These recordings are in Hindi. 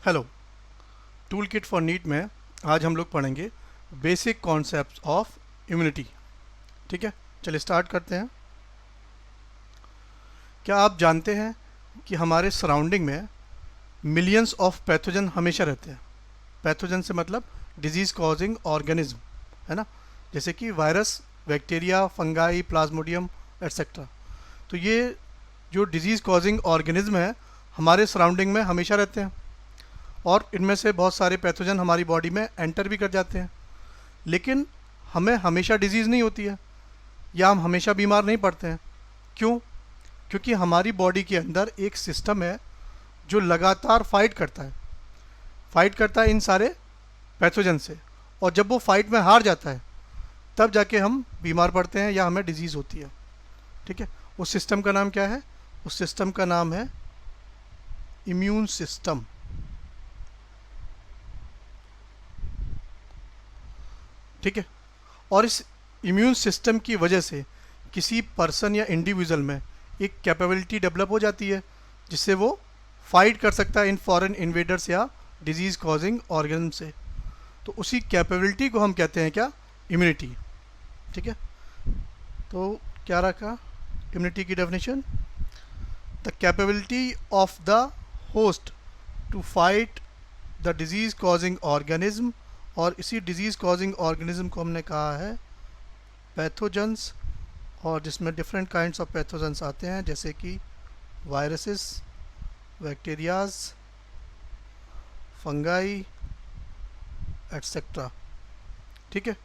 Hello. Tool kit for NEET में आज हम लोग पढ़ेंगे बेसिक कॉन्सेप्ट्स ऑफ इम्यूनिटी। ठीक है, चलिए स्टार्ट करते हैं। क्या आप जानते हैं कि हमारे सराउंडिंग में मिलियंस ऑफ पैथोजन हमेशा रहते हैं। पैथोजन से मतलब डिजीज कॉजिंग ऑर्गेनिज्म, है ना, जैसे कि virus, bacteria, fungi, Plasmodium etcetera. तो ये जो डिजीज कॉजिंग ऑर्गेनिज्म है हमारे सराउंडिंग में हमेशा रहते हैं और इनमें से बहुत सारे पैथोजन हमारी बॉडी में एंटर भी कर जाते हैं। लेकिन हमें हमेशा डिजीज़ नहीं होती है या हम हमेशा बीमार नहीं पड़ते हैं। क्यों? क्योंकि हमारी बॉडी के अंदर एक सिस्टम है जो लगातार फाइट करता है इन सारे पैथोजन से, और जब वो फाइट में हार जाता है तब जाके हम बीमार पड़ते हैं या हमें डिजीज़ होती है। ठीक है, उस सिस्टम का नाम क्या है? उस सिस्टम का नाम है इम्यून सिस्टम। ठीक है, और इस इम्यून सिस्टम की वजह से किसी पर्सन या इंडिविजुअल में एक कैपेबिलिटी डेवलप हो जाती है जिससे वो फाइट कर सकता है इन फॉरेन इन्वेडर्स या डिजीज़ कॉजिंग ऑर्गेनिज्म से। तो उसी कैपेबिलिटी को हम कहते हैं क्या? इम्यूनिटी। ठीक है, तो क्या रखा इम्यूनिटी की definition? The capability of the host to fight the disease causing organism, और इसी डिजीज़ कॉजिंग ऑर्गेनिज्म को हमने कहा है पैथोजेंस, और जिसमें डिफरेंट काइंड्स ऑफ पैथोजेंस आते हैं जैसे कि वायरसेस, बैक्टीरियाज, फंगाई एट्सेट्रा। ठीक है,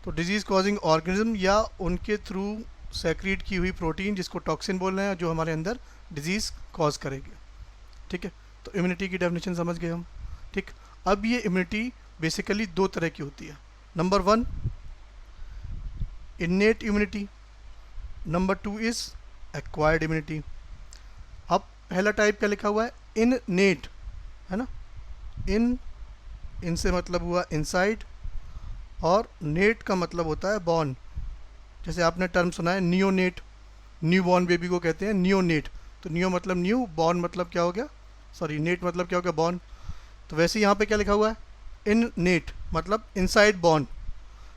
तो डिजीज़ कॉजिंग ऑर्गेनिज्म या उनके थ्रू सेक्रीट की हुई प्रोटीन जिसको टॉक्सिन बोल रहे हैं जो हमारे अंदर डिजीज़ कॉज करेगी। ठीक है, तो इम्यूनिटी की डेफिनेशन समझ गए हम। ठीक, अब ये इम्यूनिटी बेसिकली दो तरह की होती है। Number one, innate immunity. Number two is acquired immunity. अब पहला टाइप क्या लिखा हुआ है? इननेट, है ना। इन से मतलब हुआ इनसाइड, और नेट का मतलब होता है बॉर्न। जैसे आपने टर्म सुना है नियोनेट, न्यू बॉर्न बेबी को कहते हैं नियोनेट। तो नियो मतलब न्यू, बॉर्न मतलब क्या हो गया, सॉरी नेट मतलब क्या हो गया, बॉर्न। तो वैसे यहाँ पे क्या लिखा हुआ है? इन नेट मतलब इनसाइड बॉर्न।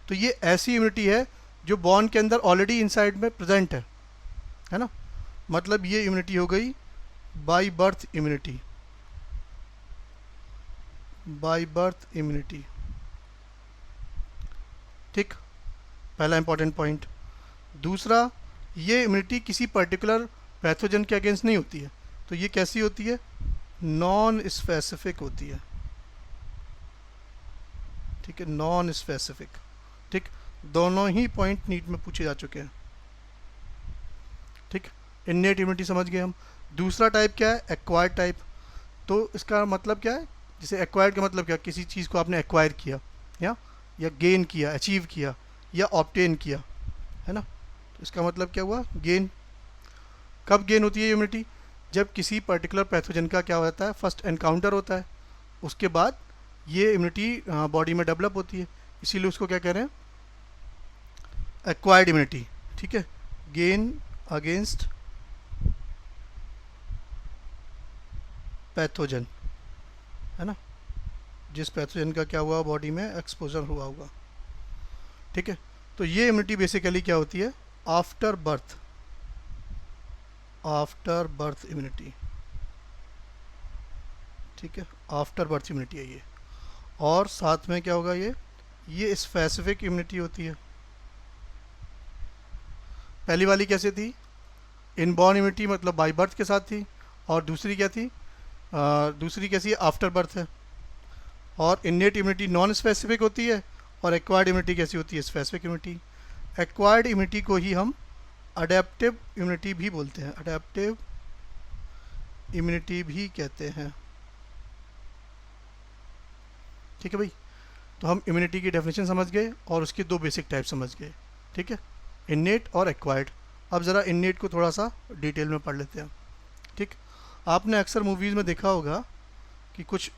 तो ये ऐसी इम्यूनिटी है जो बॉर्न के अंदर ऑलरेडी इनसाइड में प्रेजेंट है ना। मतलब ये इम्यूनिटी हो गई by birth immunity. By birth immunity. ठीक, पहला इंपॉर्टेंट पॉइंट। दूसरा, ये इम्यूनिटी किसी पर्टिकुलर पैथोजन के अगेंस्ट नहीं होती है। तो ये कैसी होती है? नॉन स्पेसिफिक होती है। ठीक है, नॉन स्पेसिफिक। ठीक, दोनों ही पॉइंट नीट में पूछे जा चुके हैं। ठीक, इन्नेट इम्यूनिटी समझ गए हम। दूसरा टाइप क्या है? Acquired type. तो इसका मतलब क्या है? जैसे एक्वायर्ड का मतलब क्या? किसी चीज़ को आपने एक्वायर किया या गेन किया, अचीव किया या ऑब्टेन किया, है ना। तो इसका मतलब क्या हुआ? गेन। कब गेन होती है इम्यूनिटी? जब किसी पर्टिकुलर पैथोजन का क्या होता है, फर्स्ट एनकाउंटर होता है, उसके बाद ये इम्यूनिटी बॉडी में डेवलप होती है। इसीलिए उसको क्या कह रहे हैं? Acquired immunity. ठीक है, गेन अगेंस्ट पैथोजन, है ना, जिस पैथोजन का क्या हुआ बॉडी में एक्सपोजर हुआ होगा। ठीक है, तो ये इम्यूनिटी बेसिकली क्या होती है? After birth immunity. ठीक है, आफ्टर बर्थ इम्यूनिटी है ये। और साथ में क्या होगा? ये स्पेसिफिक इम्यूनिटी होती है। पहली वाली कैसे थी? इनबॉर्न इम्यूनिटी मतलब बाय बर्थ के साथ थी, और दूसरी क्या थी? दूसरी कैसी है? आफ्टर बर्थ है। और इन्नेट इम्यूनिटी नॉन स्पेसिफिक होती है, और एक्वायर्ड इम्यूनिटी कैसी होती है? Specific immunity. एक्वायर्ड इम्यूनिटी को ही हम अडेप्टिव इम्यूनिटी भी बोलते हैं, अडेप्टिव इम्यूनिटी भी कहते हैं। ठीक है भाई, तो हम इम्यूनिटी की डेफिनेशन समझ गए और उसके दो बेसिक टाइप समझ गए। ठीक है, इन्नेट और एक्वायर्ड। अब ज़रा इन्नेट को थोड़ा सा डिटेल में पढ़ लेते हैं। ठीक, आपने अक्सर मूवीज़ में देखा होगा कि कुछ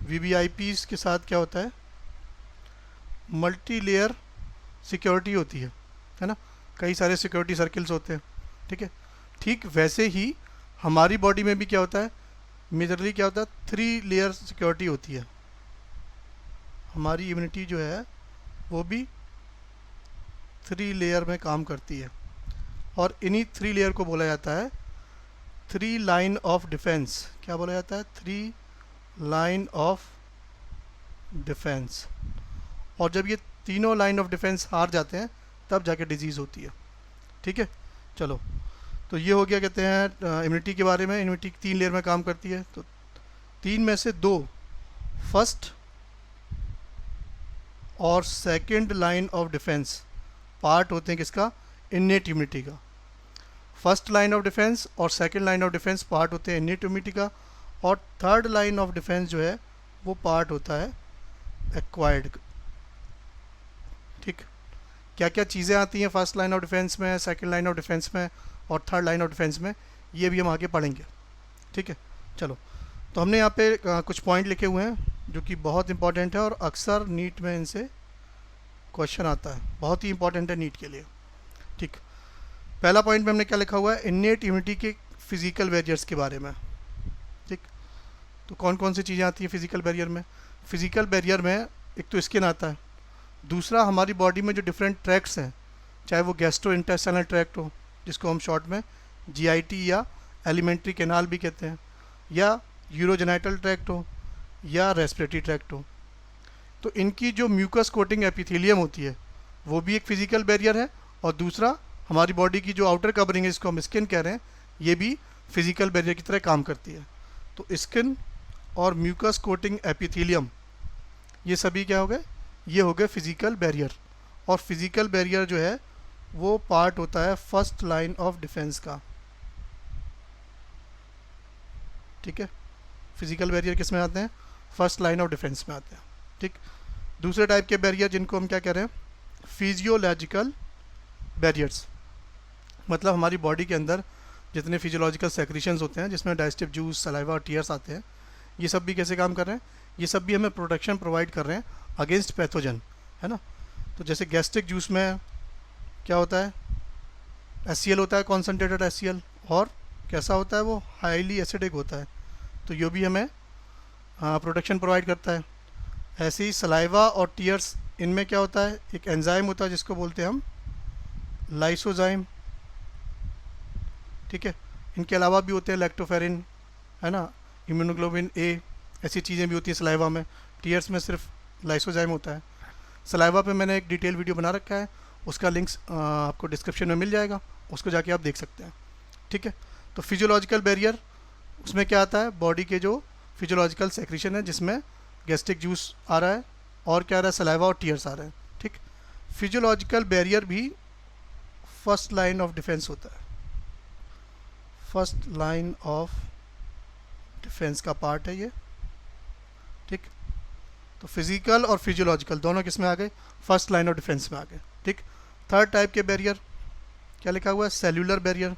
वीवीआईपीज़ के साथ क्या होता है? मल्टी लेयर सिक्योरिटी होती है ना। कई सारे सिक्योरिटी सर्किल्स होते हैं। ठीक है, ठीक वैसे ही हमारी बॉडी में भी क्या होता है? मेजरली क्या होता है, 3 लेयर सिक्योरिटी होती है। हमारी इम्यूनिटी जो है वो भी 3 लेयर में काम करती है, और इन्हीं 3 लेयर को बोला जाता है 3 लाइन ऑफ डिफेंस। क्या बोला जाता है? 3 लाइन ऑफ डिफेंस। और जब ये तीनों लाइन ऑफ डिफेंस हार जाते हैं तब जाके डिजीज़ होती है। ठीक है, चलो, तो ये हो गया कहते हैं इम्यूनिटी के बारे में। इम्यूनिटी 3 लेयर में काम करती है, तो 3 में से 2 फर्स्ट और second line of defence part होते हैं किसका? इन्नेट इम्यूनिटी का। फर्स्ट लाइन ऑफ डिफेंस और second line of defence part होते हैं इन्नेट इम्यूनिटी का, और थर्ड लाइन ऑफ डिफेंस जो है वो पार्ट होता है एक्वायर्ड। ठीक, क्या क्या चीज़ें आती हैं फर्स्ट लाइन ऑफ डिफेंस में, सेकंड लाइन ऑफ डिफेंस में और थर्ड लाइन ऑफ डिफेंस में, ये भी हम आगे पढ़ेंगे। ठीक है, चलो, तो हमने यहाँ पे कुछ पॉइंट लिखे हुए हैं जो कि बहुत इंपॉर्टेंट है और अक्सर नीट में इनसे क्वेश्चन आता है, बहुत ही इंपॉर्टेंट है नीट के लिए। ठीक, पहला पॉइंट में हमने क्या लिखा हुआ है? इन्नेट इम्यूनिटी के फिजिकल बैरियर्स के बारे में। ठीक, तो कौन कौन सी चीज़ें आती हैं फिजिकल बैरियर में? फिजिकल बैरियर में एक तो स्किन आता है, दूसरा हमारी बॉडी में जो डिफरेंट ट्रैक्ट्स हैं, चाहे वो गैस्ट्रो इंटेस्टाइनल ट्रैक्ट हो जिसको हम शॉर्ट में जीआईटी या एलिमेंट्री कैनाल भी कहते हैं, या यूरोजेनाइटल ट्रैक्ट हो या रेस्पिरेटरी ट्रैक्ट हो, तो इनकी जो म्यूकस कोटिंग एपिथेलियम होती है वो भी एक फिजिकल बैरियर है, और दूसरा हमारी बॉडी की जो आउटर कवरिंग है जिसको हम स्किन कह रहे हैं, ये भी फिजिकल बैरियर की तरह काम करती है। तो स्किन और म्यूकस कोटिंग एपिथेलियम ये सभी क्या हो गए? ये हो गए फिजिकल बैरियर। और फिजिकल बैरियर जो है वो पार्ट होता है फर्स्ट लाइन ऑफ डिफेंस का। ठीक है, फिजिकल बैरियर किस में आते हैं? फर्स्ट लाइन ऑफ डिफेंस में आते हैं। ठीक, दूसरे टाइप के बैरियर जिनको हम क्या कह रहे हैं? Physiological barriers. मतलब हमारी बॉडी के अंदर जितने फिजियोलॉजिकल सेक्रेशंस होते हैं जिसमें डाइजेस्टिव जूस, सलाइवा और टीयर्स आते हैं, ये सब भी कैसे काम कर रहे हैं? ये सब भी हमें प्रोटेक्शन प्रोवाइड कर रहे हैं अगेंस्ट पैथोजन, है ना। तो जैसे गैस्ट्रिक जूस में क्या होता है? HCl होता है, कॉन्सनट्रेटेड HCl, और कैसा होता है वो? हाईली एसिडिक होता है, तो ये भी हमें प्रोटेक्शन प्रोवाइड करता है। ऐसे ही सलाइवा और टीयर्स, इनमें क्या होता है? एक एंजाइम होता है जिसको बोलते हैं हम लाइसोजाइम। ठीक है, इनके अलावा भी होते हैं लैक्टोफेरिन, है ना, इम्यूनोग्लोबिन ए, ऐसी चीज़ें भी होती हैं सलाइवा में। टीयर्स में सिर्फ लाइसोजाइम होता है। सलाइवा पे मैंने एक डिटेल वीडियो बना रखा है, उसका लिंक्स आपको डिस्क्रिप्शन में मिल जाएगा, उसको जाके आप देख सकते हैं। ठीक है, तो फिजियोलॉजिकल बैरियर उसमें क्या आता है? बॉडी के जो फिजियोलॉजिकल सेक्रेशन है जिसमें गैस्ट्रिक जूस आ रहा है और क्या आ रहा है? सलाइवा और टीयर्स आ रहे हैं। ठीक, फिजियोलॉजिकल बैरियर भी फर्स्ट लाइन ऑफ डिफेंस होता है, फर्स्ट लाइन ऑफ डिफेंस का पार्ट है ये। ठीक, तो फिजिकल और फिजियोलॉजिकल दोनों किस में आ गए? फर्स्ट लाइन ऑफ डिफेंस में आ गए। ठीक, थर्ड टाइप के बैरियर क्या लिखा हुआ है? Cellular barrier.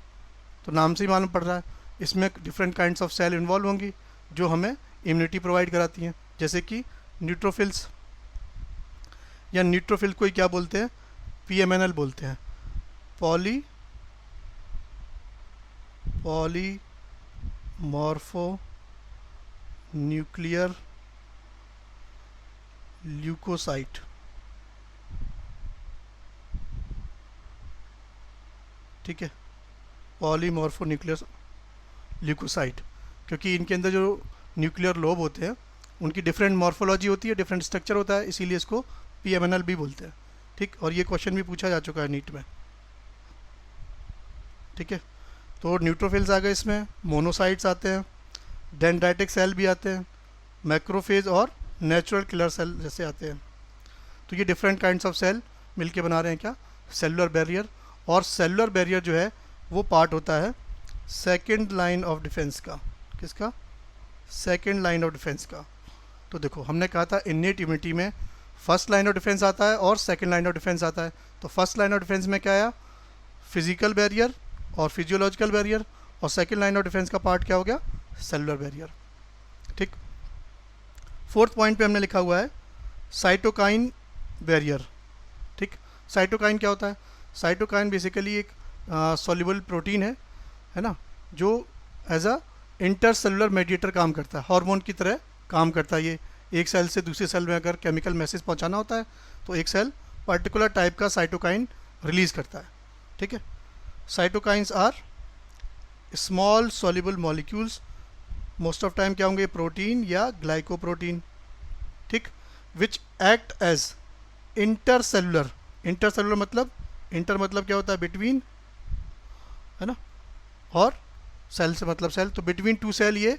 तो नाम से ही मालूम पड़ रहा है, इसमें different kinds of cell involve होंगी जो हमें इम्यूनिटी प्रोवाइड कराती हैं, जैसे कि न्यूट्रोफिल्स, या न्यूट्रोफिल को ही क्या बोलते हैं? PMNL बोलते हैं, पॉलीमॉर्फो न्यूक्लियर ल्यूकोसाइट। ठीक है, पॉलीमॉर्फो न्यूक्लियर ल्यूकोसाइट, क्योंकि इनके अंदर जो न्यूक्लियर लोब होते हैं उनकी डिफरेंट मॉर्फोलॉजी होती है, डिफरेंट स्ट्रक्चर होता है, इसीलिए इसको PMNL भी बोलते हैं। ठीक, और ये क्वेश्चन भी पूछा जा चुका है नीट में। ठीक है, तो न्यूट्रोफिल्स आ गए, इसमें मोनोसाइट्स आते हैं, डेंड्राइटिक सेल भी आते हैं, मैक्रोफेज और नेचुरल किलर सेल जैसे आते हैं। तो ये डिफरेंट काइंड्स ऑफ सेल मिलके बना रहे हैं क्या? Cellular barrier. और सेलुलर बैरियर जो है वो पार्ट होता है सेकंड लाइन ऑफ डिफेंस का। किसका? सेकंड लाइन ऑफ डिफेंस का। तो देखो, हमने कहा था इन्नेट इम्यूनिटी में फर्स्ट लाइन ऑफ डिफेंस आता है और सेकंड लाइन ऑफ डिफेंस आता है। तो फर्स्ट लाइन ऑफ डिफेंस में क्या आया? फिजिकल बैरियर और फिजियोलॉजिकल बैरियर, और सेकंड लाइन ऑफ डिफेंस का पार्ट क्या हो गया? Cellular barrier. ठीक, फोर्थ पॉइंट पे हमने लिखा हुआ है साइटोकाइन बैरियर। ठीक, साइटोकाइन क्या होता है? साइटोकाइन बेसिकली एक सॉल्युबल प्रोटीन है ना, जो एज अ इंटरसेलुलर मेडिएटर काम करता है, हार्मोन की तरह काम करता है ये। एक सेल से दूसरी सेल में अगर केमिकल मैसेज पहुंचाना होता है तो एक सेल पर्टिकुलर टाइप का साइटोकाइन रिलीज करता है, ठीक है। Cytokines are small soluble molecules, most of time क्या होंगे, प्रोटीन या ग्लाइकोप्रोटीन, ठीक, which act as intercellular. Intercellular मतलब, इंटर मतलब क्या होता है, बिटवीन, है ना, और सेल से मतलब सेल, तो बिटवीन टू सेल ये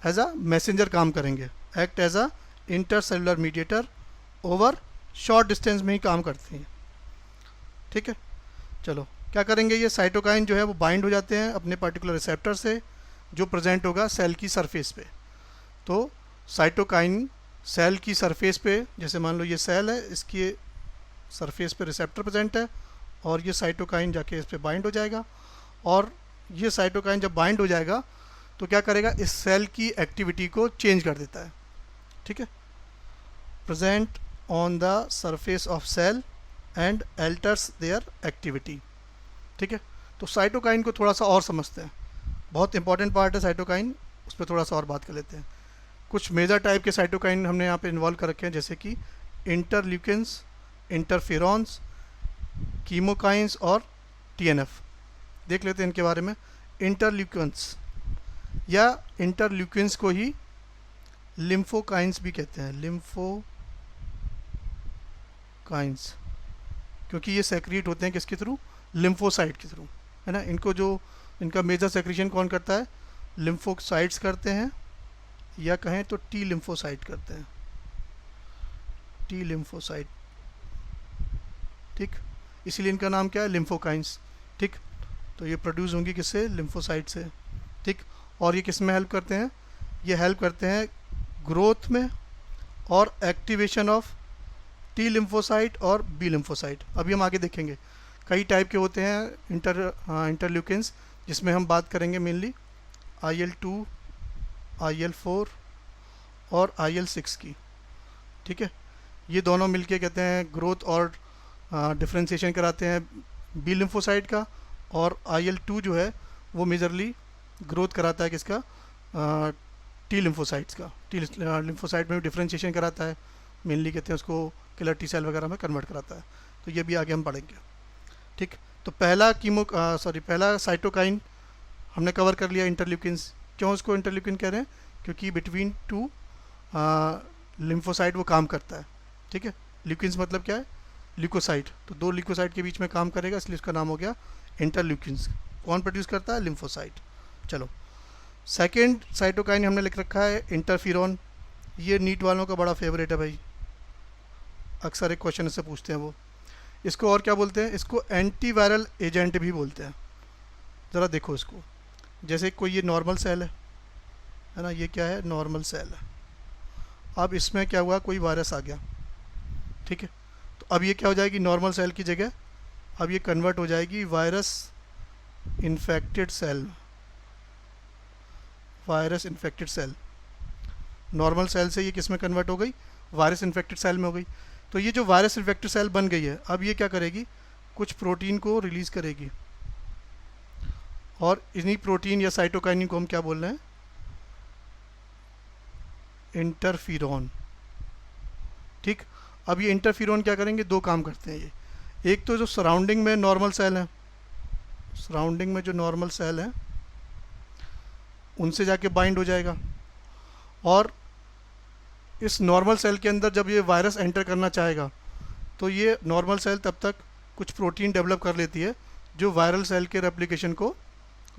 एज अ मैसेंजर काम करेंगे, act as a intercellular mediator, over short distance में ही काम करते हैं, ठीक है। चलो क्या करेंगे, ये साइटोकाइन जो है वो बाइंड हो जाते हैं अपने पर्टिकुलर रिसेप्टर से जो प्रेजेंट होगा सेल की सरफेस पे। तो साइटोकाइन सेल की सरफेस पे, जैसे मान लो ये सेल है, इसकी सरफेस पे रिसेप्टर प्रेजेंट है और ये साइटोकाइन जाके इस पे बाइंड हो जाएगा, और ये साइटोकाइन जब बाइंड हो जाएगा तो क्या करेगा, इस सेल की एक्टिविटी को चेंज कर देता है, ठीक है। Present on the surface of cell and alters their activity, ठीक है। तो साइटोकाइन को थोड़ा सा और समझते हैं, बहुत इंपॉर्टेंट पार्ट है साइटोकाइन, उस पर थोड़ा सा और बात कर लेते हैं। कुछ मेजर टाइप के साइटोकाइन हमने यहाँ पे इन्वॉल्व कर रखे हैं, जैसे कि इंटरल्यूकिन्स, इंटरफेरॉन्स, कीमोकाइंस और टीएनएफ। देख लेते हैं इनके बारे में। इंटरल्यूकिन्स या इंटरल्यूकिन्स को ही लिम्फोकाइंस भी कहते हैं, लिम्फोकाइंस, क्योंकि ये सेक्रीट होते हैं किसके थ्रू, लिम्फोसाइट के थ्रू, है ना। इनको जो, इनका मेजर सेक्रीशन कौन करता है, लिम्फोसाइट्स करते हैं, या कहें तो टी लिम्फोसाइट करते हैं, टी लिम्फोसाइट, ठीक, इसीलिए इनका नाम क्या है, लिम्फोकाइंस, ठीक। तो ये प्रोड्यूस होंगी किससे, लिम्फोसाइट से, ठीक। और ये किस में हेल्प करते हैं, ये हेल्प करते हैं ग्रोथ में और एक्टिवेशन ऑफ टी लिम्फोसाइट और बी लिम्फोसाइट। अभी हम आगे देखेंगे कई टाइप के होते हैं इंटरल्यूकिन्स, जिसमें हम बात करेंगे मेनली IL-2, IL-4 और IL-6 की, ठीक है। ये दोनों मिलके कहते हैं ग्रोथ और डिफ्रेंशिएशन कराते हैं बी लिम्फोसाइट का, और IL-2 जो है वो मेजरली ग्रोथ कराता है किसका, टी लिम्फोसाइट्स का। टी लिम्फोसाइट में भी डिफ्रेंशिएशन कराता है, मेनली कहते हैं उसको किलर टी सेल वगैरह में कन्वर्ट कराता है। तो ये भी आगे हम पढ़ेंगे, ठीक। तो पहला साइटोकाइन हमने कवर कर लिया, इंटरल्यूकिन्स। क्यों उसको इंटरल्यूकिन कह रहे हैं, क्योंकि बिटवीन टू लिम्फोसाइट वो काम करता है, ठीक है। ल्यूकिन्स मतलब क्या है, ल्यूकोसाइट, तो दो ल्यूकोसाइट के बीच में काम करेगा, इसलिए उसका नाम हो गया इंटरल्यूकिन्स। कौन प्रोड्यूस करता है, लिम्फोसाइट। चलो सेकेंड साइटोकाइन हमने लिख रखा है इंटरफिरॉन। ये नीट वालों का बड़ा फेवरेट है भाई, अक्सर एक क्वेश्चन इससे पूछते हैं वो। इसको और क्या बोलते हैं, इसको एंटीवायरल एजेंट भी बोलते हैं। ज़रा देखो इसको, जैसे कोई ये नॉर्मल सेल है ना, ये क्या है, नॉर्मल सेल है। अब इसमें क्या हुआ, कोई वायरस आ गया, ठीक है। तो अब ये क्या हो जाएगी, नॉर्मल सेल की जगह अब ये कन्वर्ट हो जाएगी virus infected cell, virus infected cell. Normal cell से ये किस में कन्वर्ट हो गई, वायरस इन्फेक्टेड सेल में हो गई। तो ये जो वायरस इन्फेक्टेड सेल बन गई है, अब ये क्या करेगी, कुछ प्रोटीन को रिलीज़ करेगी, और इन्हीं प्रोटीन या साइटोकाइन को हम क्या बोल रहे हैं, इंटरफिरॉन, ठीक। अब ये इंटरफिरॉन क्या करेंगे, दो काम करते हैं ये। एक तो जो सराउंडिंग में नॉर्मल सेल है, सराउंडिंग में जो नॉर्मल सेल है उनसे जाके बाइंड हो जाएगा, और इस नॉर्मल सेल के अंदर जब ये वायरस एंटर करना चाहेगा तो ये नॉर्मल सेल तब तक कुछ प्रोटीन डेवलप कर लेती है जो वायरल सेल के रेप्लिकेशन को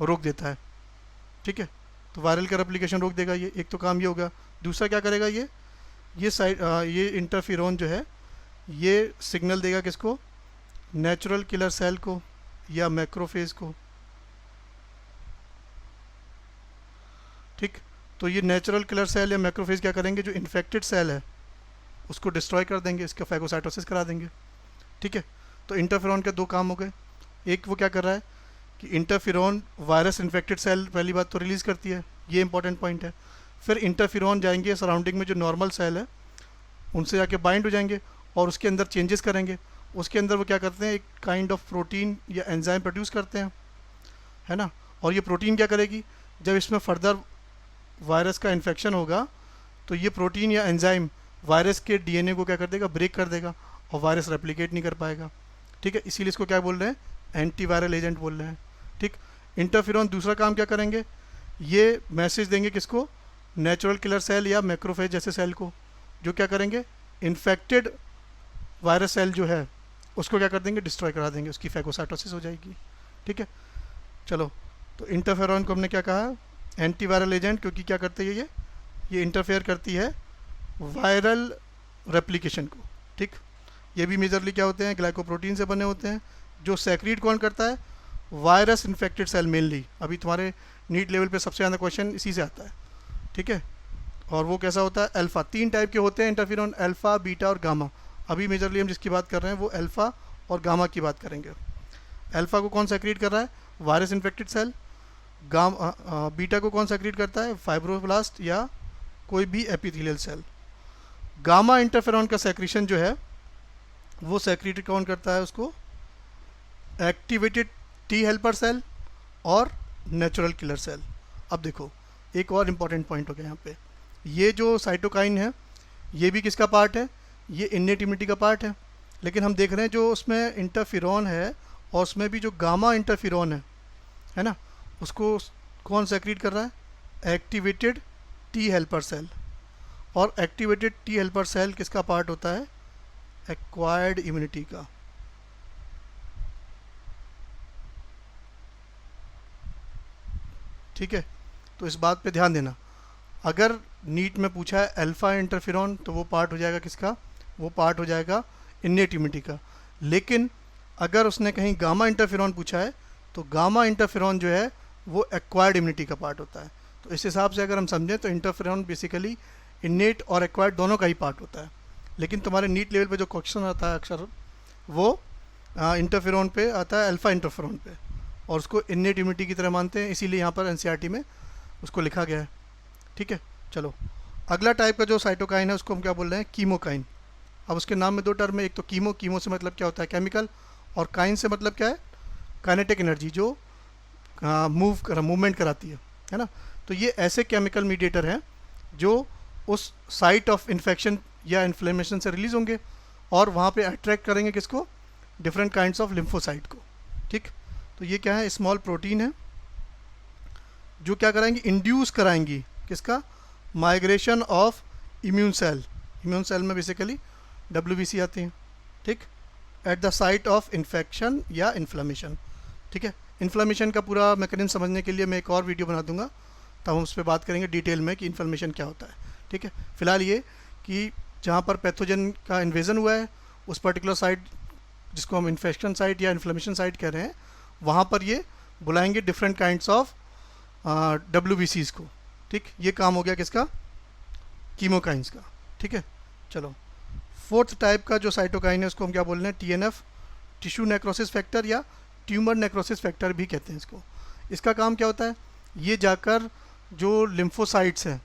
रोक देता है, ठीक है। तो वायरल का रेप्लिकेशन रोक देगा ये, एक तो काम ये होगा। दूसरा क्या करेगा ये ये इंटरफिरॉन जो है ये सिग्नल देगा किसको, नेचुरल किलर सेल को या मैक्रोफेज को, ठीक। तो ये नेचुरल किलर सेल या मैक्रोफेज क्या करेंगे, जो इन्फेक्टेड सेल है उसको डिस्ट्रॉय कर देंगे, इसका फैगोसाइटोसिस करा देंगे, ठीक है। तो इंटरफेरॉन के दो काम हो गए। एक वो क्या कर रहा है कि इंटरफेरॉन वायरस इन्फेक्टेड सेल पहली बात तो रिलीज़ करती है, ये इंपॉर्टेंट पॉइंट है। फिर इंटरफेरॉन जाएंगे सराउंडिंग में जो नॉर्मल सेल है उनसे जाके बाइंड हो जाएंगे और उसके अंदर चेंजेस करेंगे। उसके अंदर वो क्या करते हैं, एक काइंड ऑफ प्रोटीन या एंजाइम प्रोड्यूस करते हैं, है ना। और ये प्रोटीन क्या करेगी, जब इसमें फर्दर वायरस का इन्फेक्शन होगा तो ये प्रोटीन या एंजाइम वायरस के डीएनए को क्या कर देगा, ब्रेक कर देगा, और वायरस रेप्लिकेट नहीं कर पाएगा। ठीक है, इसीलिए इसको क्या बोल रहे हैं, एंटीवायरल एजेंट बोल रहे हैं। ठीक, इंटरफेरॉन दूसरा काम क्या करेंगे, ये मैसेज देंगे किसको, नेचुरल किलर सेल या मैक्रोफेज जैसे सेल को, जो क्या करेंगे, इन्फेक्टेड वायरस सेल जो है उसको क्या कर देंगे, डिस्ट्रॉय करा देंगे, उसकी फैगोसाइटोसिस हो जाएगी। ठीक है, चलो, तो इंटरफेरॉन को हमने क्या कहा, एंटीवायरल एजेंट, क्योंकि क्या करते हैं ये इंटरफेयर करती है वायरल रेप्लिकेशन को। ठीक, ये भी मेजरली क्या होते हैं, ग्लाइकोप्रोटीन से बने होते हैं, जो सेक्रीट कौन करता है, वायरस इन्फेक्टेड सेल मेनली। अभी तुम्हारे नीट लेवल पे सबसे ज़्यादा क्वेश्चन इसी से आता है। ठीक है, और वो कैसा होता है, अल्फ़ा। 3 टाइप के होते हैं इंटरफेरॉन, अल्फ़ा, बीटा और गामा। अभी मेजरली हम जिसकी बात कर रहे हैं वो अल्फ़ा और गामा की बात करेंगे। अल्फ़ा को कौन सेक्रीट कर रहा है, वायरस इन्फेक्टेड सेल। बीटा को कौन सेक्रीट करता है, फाइब्रोब्लास्ट या कोई भी एपिथेलियल सेल। गामा इंटरफेरॉन का सेक्रीशन जो है वो सेक्रीट कौन करता है, उसको एक्टिवेटेड टी हेल्पर सेल और नेचुरल किलर सेल। अब देखो, एक और इम्पॉर्टेंट पॉइंट हो गया यहाँ पे, ये जो साइटोकाइन है ये भी किसका पार्ट है, ये इन्नेट इम्यूनिटी का पार्ट है। लेकिन हम देख रहे हैं जो उसमें इंटरफेरॉन है और उसमें भी जो गामा इंटरफेरॉन है ना, उसको कौन सेक्रीट कर रहा है, एक्टिवेटेड टी हेल्पर सेल। और एक्टिवेटेड टी हेल्पर सेल किसका पार्ट होता है, एक्वायर्ड इम्यूनिटी का। ठीक है, तो इस बात पे ध्यान देना, अगर नीट में पूछा है अल्फ़ा इंटरफेरॉन तो वो पार्ट हो जाएगा किसका, वो पार्ट हो जाएगा इन्नेट इम्यूनिटी का। लेकिन अगर उसने कहीं गामा इंटरफेरॉन पूछा है तो गामा इंटरफेरॉन जो है वो एक्वायर्ड इम्यूनिटी का पार्ट होता है। तो इस हिसाब से अगर हम समझें तो इंटरफेरॉन बेसिकली इन्नेट और एक्वायर्ड दोनों का ही पार्ट होता है। लेकिन तुम्हारे नीट लेवल पे जो क्वेश्चन आता है अक्सर वो इंटरफेरॉन पे आता है, अल्फ़ा इंटरफेरॉन पे, और उसको इन्नेट इम्यूनिटी की तरह मानते हैं, इसीलिए यहाँ पर एनसीईआरटी में उसको लिखा गया है। ठीक है, चलो, अगला टाइप का जो साइटोकाइन है उसको हम क्या बोल रहे हैं, कीमोकाइन। अब उसके नाम में 2 टर्म है, एक तो कीमो से मतलब क्या होता है, केमिकल, और काइन से मतलब क्या है, काइनेटिक एनर्जी, जो मूवमेंट कराती है ना। तो ये ऐसे केमिकल मीडिएटर हैं जो उस साइट ऑफ इन्फेक्शन या इन्फ्लेमेशन से रिलीज होंगे और वहाँ पे अट्रैक्ट करेंगे किसको, डिफरेंट काइंड्स ऑफ लिम्फोसाइट को। ठीक, तो ये क्या है, स्मॉल प्रोटीन है जो क्या कराएंगी, इंड्यूस कराएंगी किसका, migration of immune cell. Immune cell में बेसिकली WBC आती हैं। ठीक, at the site of infection या इन्फ्लेमेशन। ठीक है, इन्फ्लेमेशन का पूरा मैकेनिज्म समझने के लिए मैं एक और वीडियो बना दूंगा, तब हम उस पर बात करेंगे डिटेल में कि इन्फ्लेमेशन क्या होता है। ठीक है, फिलहाल ये कि जहाँ पर पैथोजन का इन्वेजन हुआ है उस पर्टिकुलर साइट जिसको हम इन्फेक्शन साइट या इन्फ्लेमेशन साइट कह रहे हैं, वहाँ पर ये बुलाएंगे डिफरेंट काइंड्स ऑफ WBCs को। ठीक, ये काम हो गया किसका, कीमोकाइंस का। ठीक है, चलो, 4th टाइप का जो साइटोकाइन है उसको हम क्या बोल रहे हैं, TNF, टिश्यू नेक्रोसिस फैक्टर या ट्यूमर नेक्रोसिस फैक्टर भी कहते हैं इसको। इसका काम क्या होता है, ये जाकर जो लिम्फोसाइट्स हैं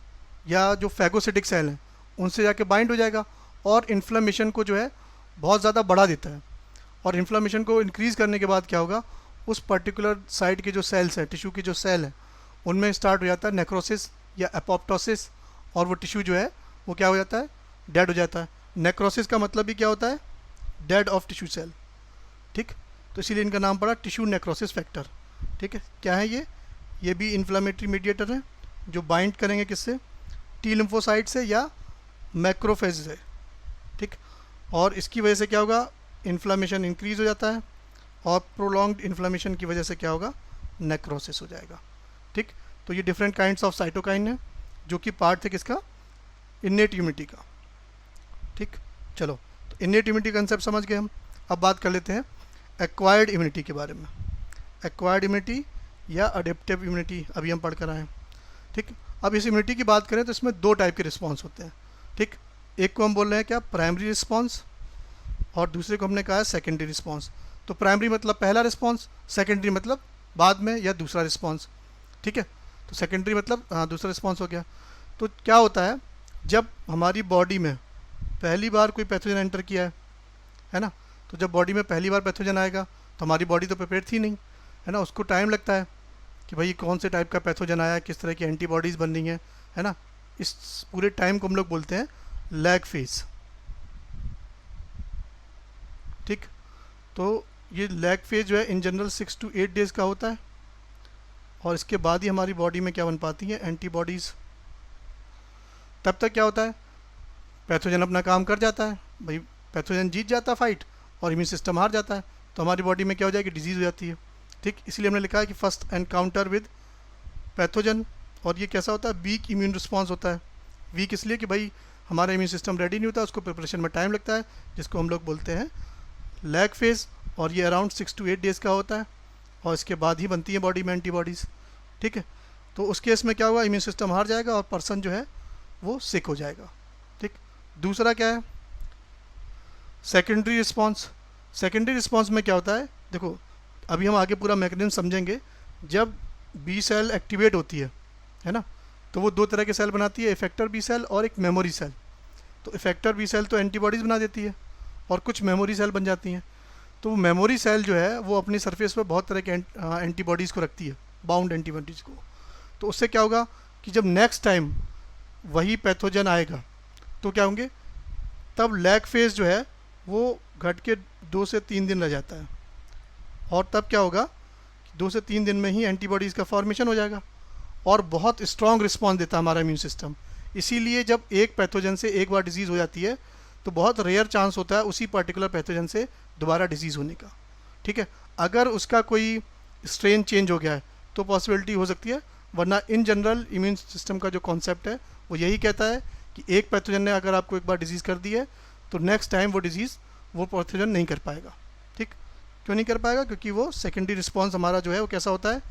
या जो फैगोसिटिक सेल हैं उनसे जाके बाइंड हो जाएगा और इन्फ्लेमेशन को जो है बहुत ज़्यादा बढ़ा देता है। और इन्फ्लेमेशन को इंक्रीज़ करने के बाद क्या होगा, उस पर्टिकुलर साइट के जो सेल्स हैं, टिश्यू के जो सेल हैं, उनमें स्टार्ट हो जाता है नेक्रोसिस या एपोप्टोसिस, और वो टिश्यू जो है वो क्या हो जाता है, डेड हो जाता है। नेक्रोसिस का मतलब भी क्या होता है, डेड ऑफ टिश्यू सेल। ठीक, तो इसीलिए इनका नाम पड़ा टिश्यू नेक्रोसिस फैक्टर। ठीक है, क्या है ये भी इन्फ्लामेटरी मीडिएटर है जो बाइंड करेंगे किससे, टी लिम्फोसाइट से या मैक्रोफेज से। ठीक, और इसकी वजह से क्या होगा, इन्फ्लामेशन इंक्रीज हो जाता है और प्रोलॉन्ग्ड इन्फ्लामेशन की वजह से क्या होगा, नेक्रोसिस हो जाएगा। ठीक, तो ये डिफरेंट काइंड्स ऑफ साइटोकाइन है जो कि पार्ट थे किसका, इन्नेट इम्यूनिटी का। ठीक, चलो, तो इन्नेट इम्यूनिटी कंसेप्ट समझ गए हम। अब बात कर लेते हैं एक्वायर्ड इम्यूनिटी के बारे में। एक्वायर्ड इम्यूनिटी या अडेप्टिव इम्यूनिटी अभी हम पढ़ कर आए हैं। ठीक, अब इस इम्यूनिटी की बात करें तो इसमें 2 टाइप के रिस्पॉन्स होते हैं। ठीक, एक को हम बोल रहे हैं क्या, प्राइमरी रिस्पॉन्स, और दूसरे को हमने कहा है सेकेंडरी रिस्पॉन्स। तो प्राइमरी मतलब पहला रिस्पॉन्स, सेकेंडरी मतलब बाद में या दूसरा रिस्पॉन्स। ठीक है, तो सेकेंडरी मतलब दूसरा रिस्पॉन्स हो गया। तो क्या होता है, जब हमारी बॉडी में पहली बार कोई पैथोजन एंटर किया है ना, तो जब बॉडी में पहली बार पैथोजन आएगा तो हमारी बॉडी तो प्रिपेयर थी नहीं, है ना, उसको टाइम लगता है कि भाई कौन से टाइप का पैथोजन आया है, किस तरह की एंटीबॉडीज़ बन रही हैं, है ना। इस पूरे टाइम को हम लोग बोलते हैं लैग फेज। ठीक, तो ये लैग फेज जो है इन जनरल 6 to 8 डेज का होता है, और इसके बाद ही हमारी बॉडी में क्या बन पाती है, एंटीबॉडीज़। तब तक क्या होता है, पैथोजन अपना काम कर जाता है भाई, पैथोजन जीत जाता है फाइट और इम्यून सिस्टम हार जाता है, तो हमारी बॉडी में क्या हो जाएगी, डिजीज़ हो जाती है। ठीक, इसलिए हमने लिखा है कि फर्स्ट एनकाउंटर विद पैथोजन। और ये कैसा होता है, वीक इम्यून रिस्पॉन्स होता है। वीक इसलिए कि भाई हमारा इम्यून सिस्टम रेडी नहीं होता, उसको प्रिपरेशन में टाइम लगता है, जिसको हम लोग बोलते हैं लैग फेज। और ये अराउंड 6 to 8 डेज का होता है, और इसके बाद ही बनती है बॉडी में एंटीबॉडीज़। ठीक है, तो उस केस में क्या होगा, इम्यून सिस्टम हार जाएगा और पर्सन जो है वो सिक हो जाएगा। ठीक, दूसरा क्या है, सेकेंडरी रिस्पॉन्स। सेकेंडरी रिस्पॉन्स में क्या होता है, देखो अभी हम आगे पूरा मैकेनिज्म समझेंगे। जब बी सेल एक्टिवेट होती है ना, तो वो दो तरह के सेल बनाती है, इफेक्टर बी सेल और एक मेमोरी सेल। तो इफेक्टर बी सेल तो एंटीबॉडीज़ बना देती है, और कुछ मेमोरी सेल बन जाती हैं। तो वो मेमोरी सेल जो है वो अपनी सरफेस पर बहुत तरह के एंटीबॉडीज़ को रखती है, बाउंड एंटीबॉडीज़ को। तो उससे क्या होगा कि जब नेक्स्ट टाइम वही पैथोजन आएगा तो क्या होंगे, तब लैग फेज जो है वो घट के 2 से 3 दिन रह जाता है, और तब क्या होगा, 2 से 3 दिन में ही एंटीबॉडीज़ का फॉर्मेशन हो जाएगा, और बहुत स्ट्रॉन्ग रिस्पॉन्स देता है हमारा इम्यून सिस्टम। इसीलिए जब एक पैथोजन से एक बार डिजीज़ हो जाती है तो बहुत रेयर चांस होता है उसी पर्टिकुलर पैथोजन से दोबारा डिजीज़ होने का। ठीक है, अगर उसका कोई स्ट्रेन चेंज हो गया है तो पॉसिबिलिटी हो सकती है, वरना इन जनरल इम्यून सिस्टम का जो कॉन्सेप्ट है वो यही कहता है कि एक पैथोजन ने अगर आपको एक बार डिजीज़ कर दी है तो नेक्स्ट टाइम वो डिजीज़ वो पैथोजन नहीं कर पाएगा। ठीक, क्यों नहीं कर पाएगा, क्योंकि वो सेकेंडरी रिस्पॉन्स हमारा जो है वो कैसा होता है,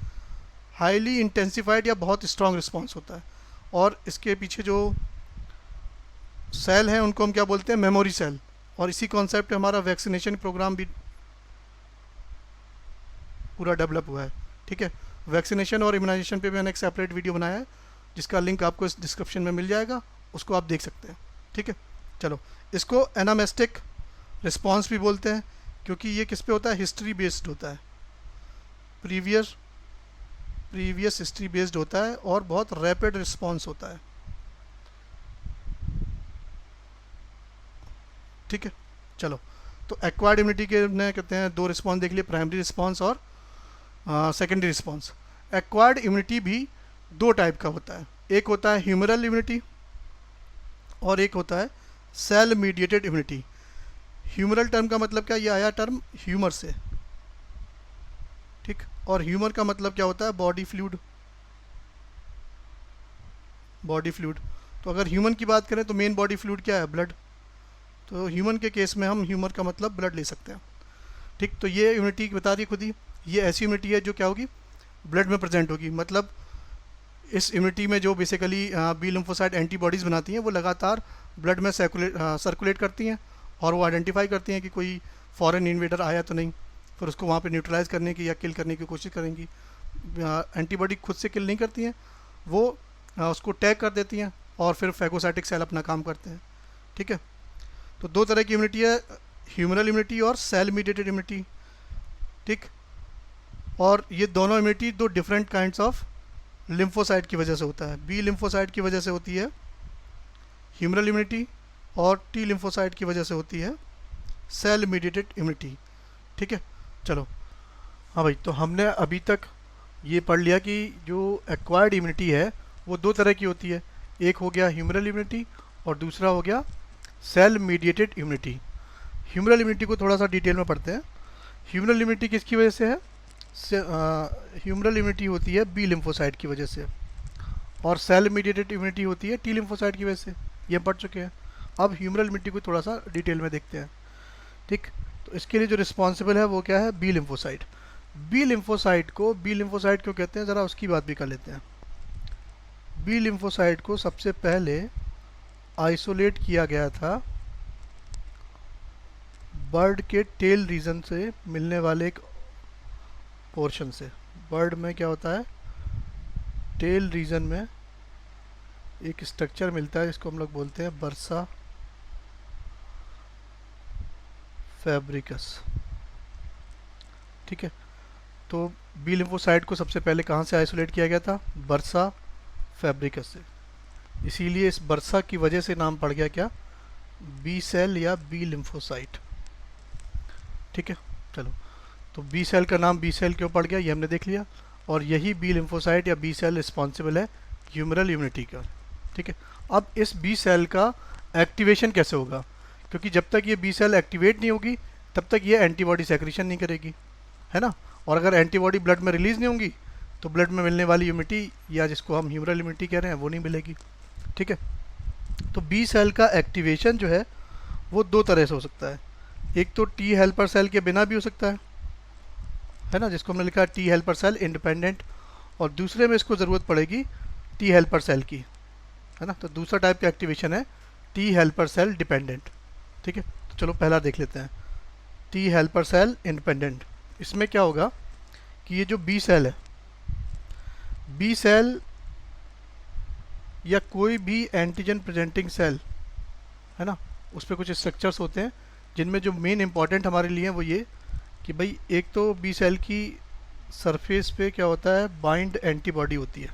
हाईली इंटेंसिफाइड या बहुत स्ट्रॉन्ग रिस्पॉन्स होता है। और इसके पीछे जो सेल हैं उनको हम क्या बोलते हैं, मेमोरी सेल। और इसी कॉन्सेप्ट पे हमारा वैक्सीनेशन प्रोग्राम भी पूरा डेवलप हुआ है। ठीक है, वैक्सीनेशन और इम्यूनाइजेशन पे मैंने एक सेपरेट वीडियो बनाया है, जिसका लिंक आपको इस डिस्क्रिप्शन में मिल जाएगा, उसको आप देख सकते हैं। ठीक है, चलो, इसको एनामेस्टिक रिस्पॉन्स भी बोलते हैं, क्योंकि ये किस पे होता है, हिस्ट्री बेस्ड होता है, प्रीवियस हिस्ट्री बेस्ड होता है, और बहुत रैपिड रिस्पॉन्स होता है। ठीक है, चलो, तो एक्वायर्ड इम्यूनिटी के ने कहते हैं दो रिस्पॉन्स देख लिए, प्राइमरी रिस्पॉन्स और सेकेंडरी रिस्पॉन्स। एक्वायर्ड इम्यूनिटी भी दो टाइप का होता है, एक होता है ह्यूमरल इम्यूनिटी और एक होता है cell mediated immunity. Humoral term का मतलब क्या, ये आया टर्म ह्यूमर से। ठीक, और ह्यूमर का मतलब क्या होता है, बॉडी फ्लूइड। बॉडी फ्लूइड, तो अगर ह्यूमन की बात करें तो मेन बॉडी फ्लूइड क्या है, ब्लड। तो ह्यूमन के केस में हम ह्यूमर का मतलब ब्लड ले सकते हैं। ठीक, तो ये इम्यूनिटी बता दी खुद ही, ये ऐसी इम्यूनिटी है जो क्या होगी, ब्लड में प्रेजेंट होगी। मतलब इस इम्यूनिटी में जो बेसिकली बी लिम्फोसाइट एंटीबॉडीज़ बनाती हैं वो लगातार ब्लड में सर्कुलेट करती हैं, और वो आइडेंटिफाई करती हैं कि कोई फॉरेन इन्वेडर आया तो नहीं, फिर उसको वहाँ पे न्यूट्रलाइज करने की या किल करने की कोशिश करेंगी। एंटीबॉडी खुद से किल नहीं करती हैं, वो उसको टैग कर देती हैं, और फिर फैगोसाइटिक सेल अपना काम करते हैं। ठीक है, तो दो तरह की इम्यूनिटी है, ह्यूमरल इम्यूनिटी और सेल मीडिएटेड इम्यूनिटी। ठीक, और ये दोनों इम्यूनिटी दो डिफरेंट काइंड्स ऑफ लिम्फोसाइट की वजह से होता है। बी लिम्फोसाइट की वजह से होती है ह्यूमरल इम्यूनिटी, और टी लिम्फोसाइट की वजह से होती है सेल मीडिएटेड इम्यूनिटी। ठीक है, चलो, हाँ भाई, तो हमने अभी तक ये पढ़ लिया कि जो एक्वायर्ड इम्यूनिटी है वो दो तरह की होती है, एक हो गया ह्यूमरल इम्यूनिटी और दूसरा हो गया cell mediated immunity. Humoral immunity को थोड़ा सा डिटेल में पढ़ते हैं। ह्यूमरल इम्यूनिटी किसकी वजह से है, ह्यूमरल इम्यूनिटी होती है बी लिम्फोसाइट की वजह से, और सेल मीडिएटेड इम्यूनिटी होती है टी लिम्फोसाइट की वजह से। ये पढ़ चुके हैं। अब ह्यूमरल इम्यूनिटी को थोड़ा सा डिटेल में देखते हैं। ठीक, तो इसके लिए जो रिस्पॉन्सिबल है वो क्या है, बी लिम्फोसाइट। बी लिम्फोसाइट क्यों कहते हैं, ज़रा उसकी बात भी कर लेते हैं। बी लिम्फोसाइट को सबसे पहले आइसोलेट किया गया था बर्ड के टेल रीजन से मिलने वाले एक पोर्शन से। बर्ड में क्या होता है, टेल रीजन में एक स्ट्रक्चर मिलता है जिसको हम लोग बोलते हैं बर्सा फैब्रिकस। ठीक है, तो बी लिम्फोसाइट को सबसे पहले कहाँ से आइसोलेट किया गया था, बर्सा फैब्रिकस से। इसीलिए इस बरसा की वजह से नाम पड़ गया क्या, बी सेल या बी लिम्फोसाइट। ठीक है, चलो, तो बी सेल का नाम बी सेल क्यों पड़ गया ये हमने देख लिया, और यही बी लिम्फोसाइट या बी सेल रिस्पॉन्सिबल है ह्यूमरल इम्यूनिटी का। ठीक है, अब इस बी सेल का एक्टिवेशन कैसे होगा, क्योंकि जब तक ये बी सेल एक्टिवेट नहीं होगी तब तक ये एंटीबॉडी सेक्रेशन नहीं करेगी, है ना, और अगर एंटीबॉडी ब्लड में रिलीज नहीं होंगी तो ब्लड में मिलने वाली इम्यूनिटी या जिसको हम ह्यूमरल इम्यूनिटी कह रहे हैं वो नहीं मिलेगी। ठीक है, तो बी सेल का एक्टिवेशन जो है वो दो तरह से हो सकता है। एक तो टी हेल्पर सेल के बिना भी हो सकता है ना, जिसको हमने लिखा है टी हेल्पर सेल इंडिपेंडेंट, और दूसरे में इसको ज़रूरत पड़ेगी टी हेल्पर सेल की, है ना, तो दूसरा टाइप का एक्टिवेशन है टी हेल्पर सेल डिपेंडेंट। ठीक है, तो चलो पहला देख लेते हैं, टी हेल्पर सेल इंडिपेंडेंट। इसमें क्या होगा कि ये जो बी सेल है, बी सेल या कोई भी एंटीजन प्रेजेंटिंग सेल, है ना, उस पर कुछ स्ट्रक्चर्स होते हैं जिनमें जो मेन इंपॉर्टेंट हमारे लिए हैं वो ये कि भाई एक तो बी सेल की सरफेस पे क्या होता है, बाइंड एंटीबॉडी होती है।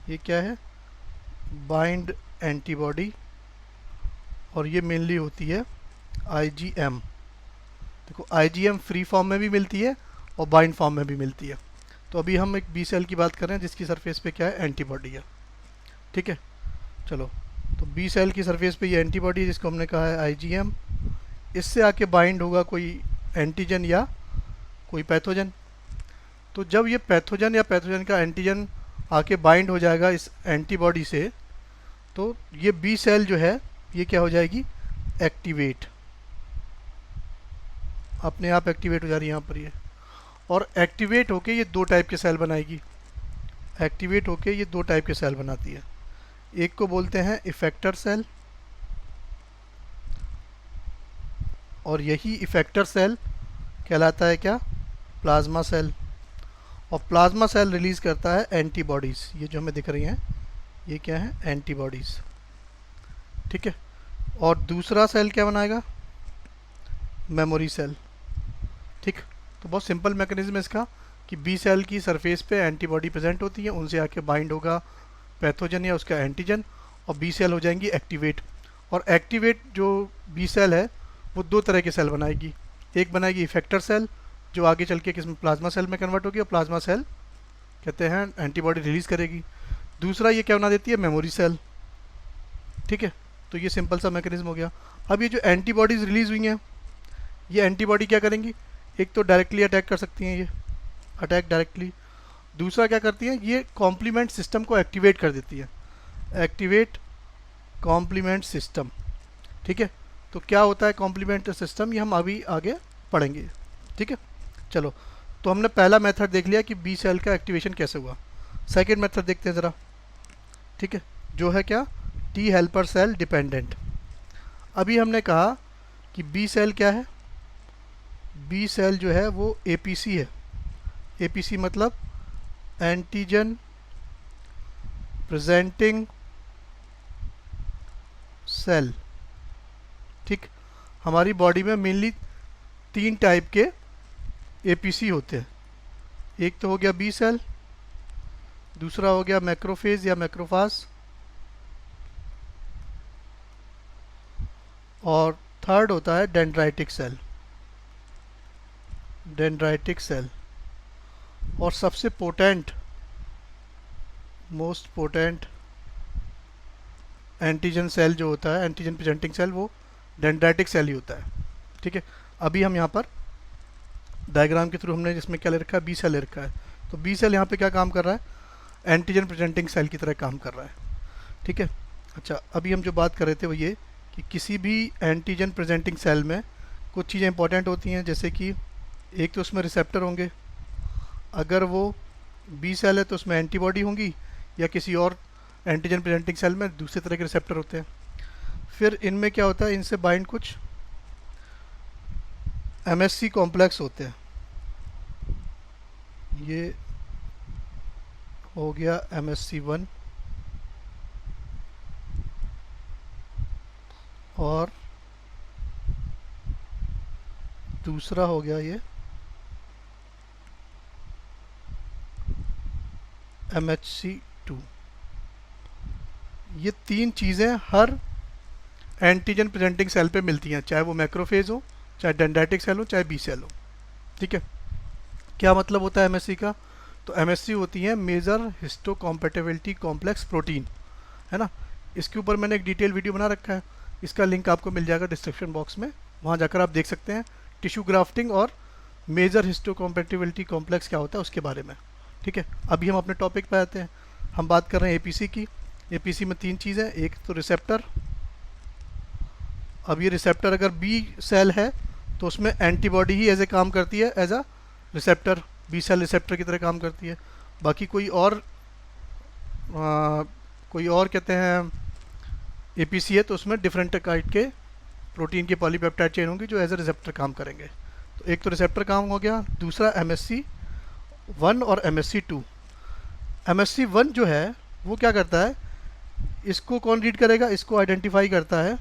ये क्या है, बाइंड एंटीबॉडी, और ये मेनली होती है आईजीएम। देखो आईजीएम फ्री फॉर्म में भी मिलती है और बाइंड फॉर्म में भी मिलती है। तो अभी हम एक बी सेल की बात कर रहे हैं जिसकी सरफेस पे क्या है, एंटीबॉडी है। ठीक है, चलो, तो बी सेल की सरफेस पे ये एंटीबॉडी है जिसको हमने कहा है आईजीएम, इससे आके बाइंड होगा कोई एंटीजन या कोई पैथोजन। तो जब ये पैथोजन या पैथोजन का एंटीजन आके बाइंड हो जाएगा इस एंटीबॉडी से, तो ये बी सेल जो है ये क्या हो जाएगी, एक्टिवेट, अपने आप एक्टिवेट हो जा रही है यहाँ पर ये, और एक्टिवेट होके ये दो टाइप के सेल बनाएगी। एक्टिवेट होके ये दो टाइप के सेल बनाती है, एक को बोलते हैं इफेक्टर सेल, और यही इफेक्टर सेल कहलाता है क्या, प्लाज्मा सेल। और प्लाज्मा सेल रिलीज़ करता है एंटीबॉडीज़, ये जो हमें दिख रही हैं ये क्या है, एंटीबॉडीज़। ठीक है, और दूसरा सेल क्या बनाएगा, मेमोरी सेल। ठीक, तो बहुत सिंपल मैकेनिज्म है इसका कि बी सेल की सरफेस पे एंटीबॉडी प्रेजेंट होती है, उनसे आके बाइंड होगा पैथोजन या उसका एंटीजन, और बी सेल हो जाएंगी एक्टिवेट। और एक्टिवेट जो बी सेल है वो दो तरह के सेल बनाएगी, एक बनाएगी इफेक्टर सेल जो आगे चल के किसमें, प्लाज्मा सेल में कन्वर्ट होगी, और प्लाज्मा सेल कहते हैं एंटीबॉडी रिलीज़ करेगी। दूसरा ये क्या बना देती है, मेमोरी सेल। ठीक है, तो ये सिंपल सा मैकेनिज्म हो गया। अब ये जो एंटीबॉडीज़ रिलीज़ हुई हैं, ये एंटीबॉडी क्या करेंगी, एक तो डायरेक्टली अटैक कर सकती हैं, ये अटैक डायरेक्टली। दूसरा क्या करती हैं, ये कॉम्प्लीमेंट सिस्टम को एक्टिवेट कर देती है, एक्टिवेट कॉम्प्लीमेंट सिस्टम। ठीक है, तो क्या होता है कॉम्प्लीमेंट सिस्टम, ये हम अभी आगे पढ़ेंगे। ठीक है, चलो, तो हमने पहला मेथड देख लिया कि बी सेल का एक्टिवेशन कैसे हुआ। सेकेंड मेथड देखते हैं ज़रा। ठीक है, जो है क्या, टी हेल्पर सेल डिपेंडेंट। अभी हमने कहा कि बी सेल क्या है, बी सेल जो है वो एपीसी है। एपीसी मतलब एंटीजन प्रेजेंटिंग सेल। ठीक, हमारी बॉडी में मेनली तीन टाइप के एपीसी होते हैं, एक तो हो गया बी सेल, दूसरा हो गया मैक्रोफेज या मैक्रोफाज, और थर्ड होता है डेंड्राइटिक सेल, डेंड्राइटिक सेल। और सबसे potent, most potent antigen cell जो होता है, एंटीजन प्रेजेंटिंग सेल, वो डेंड्राइटिक सेल ही होता है। ठीक है, अभी हम यहाँ पर डायग्राम के थ्रू हमने जिसमें क्या ले रखा है, बी सेल ले रखा है, तो बी सेल यहाँ पे क्या काम कर रहा है, एंटीजन प्रेजेंटिंग सेल की तरह काम कर रहा है। ठीक है, अच्छा, अभी हम जो बात कर रहे थे वो ये कि किसी भी एंटीजन प्रेजेंटिंग सेल में कुछ चीज़ें इंपॉर्टेंट होती हैं, जैसे कि एक तो उसमें रिसेप्टर होंगे, अगर वो बी सेल है तो उसमें एंटीबॉडी होंगी, या किसी और एंटीजन प्रेजेंटिंग सेल में दूसरे तरह के रिसेप्टर होते हैं। फिर इनमें क्या होता है, इनसे बाइंड कुछ एमएससी कॉम्प्लेक्स होते हैं, ये हो गया MSC1, और दूसरा हो गया ये MHC2, ये तीन चीज़ें हर एंटीजन प्रेजेंटिंग सेल पे मिलती हैं, चाहे वो मैक्रोफेज हो, चाहे डेंड्राइटिक सेल हो, चाहे बी सेल हो। ठीक है, क्या मतलब होता है एमएससी का? तो एमएससी होती है मेजर हिस्टोकॉम्पेटिबिलिटी कॉम्प्लेक्स प्रोटीन, है ना। इसके ऊपर मैंने एक डिटेल वीडियो बना रखा है, इसका लिंक आपको मिल जाएगा डिस्क्रिप्शन बॉक्स में, वहाँ जाकर आप देख सकते हैं टिश्यू ग्राफ्टिंग और मेजर हिस्टोकॉम्पेटिबिलिटी कॉम्प्लेक्स क्या होता है उसके बारे में। ठीक है, अभी हम अपने टॉपिक पे आते हैं। हम बात कर रहे हैं एपीसी की। एपीसी में तीन चीज़ है, एक तो रिसेप्टर। अब ये रिसेप्टर अगर बी सेल है तो उसमें एंटीबॉडी ही एज ए काम करती है, as a receptor, B cell receptor की तरह काम करती है। बाकी कोई और कहते हैं एपीसी है तो उसमें डिफरेंट काइट के प्रोटीन के पॉलीपेप्टाइड चेन होंगी जो एज ए रिसेप्टर काम करेंगे। तो एक तो रिसेप्टर काम हो गया, दूसरा एमएससी 1 और एमएससी 2। एमएससी 1 जो है वो क्या करता है, इसको कौन रीड करेगा, इसको आइडेंटिफाई करता है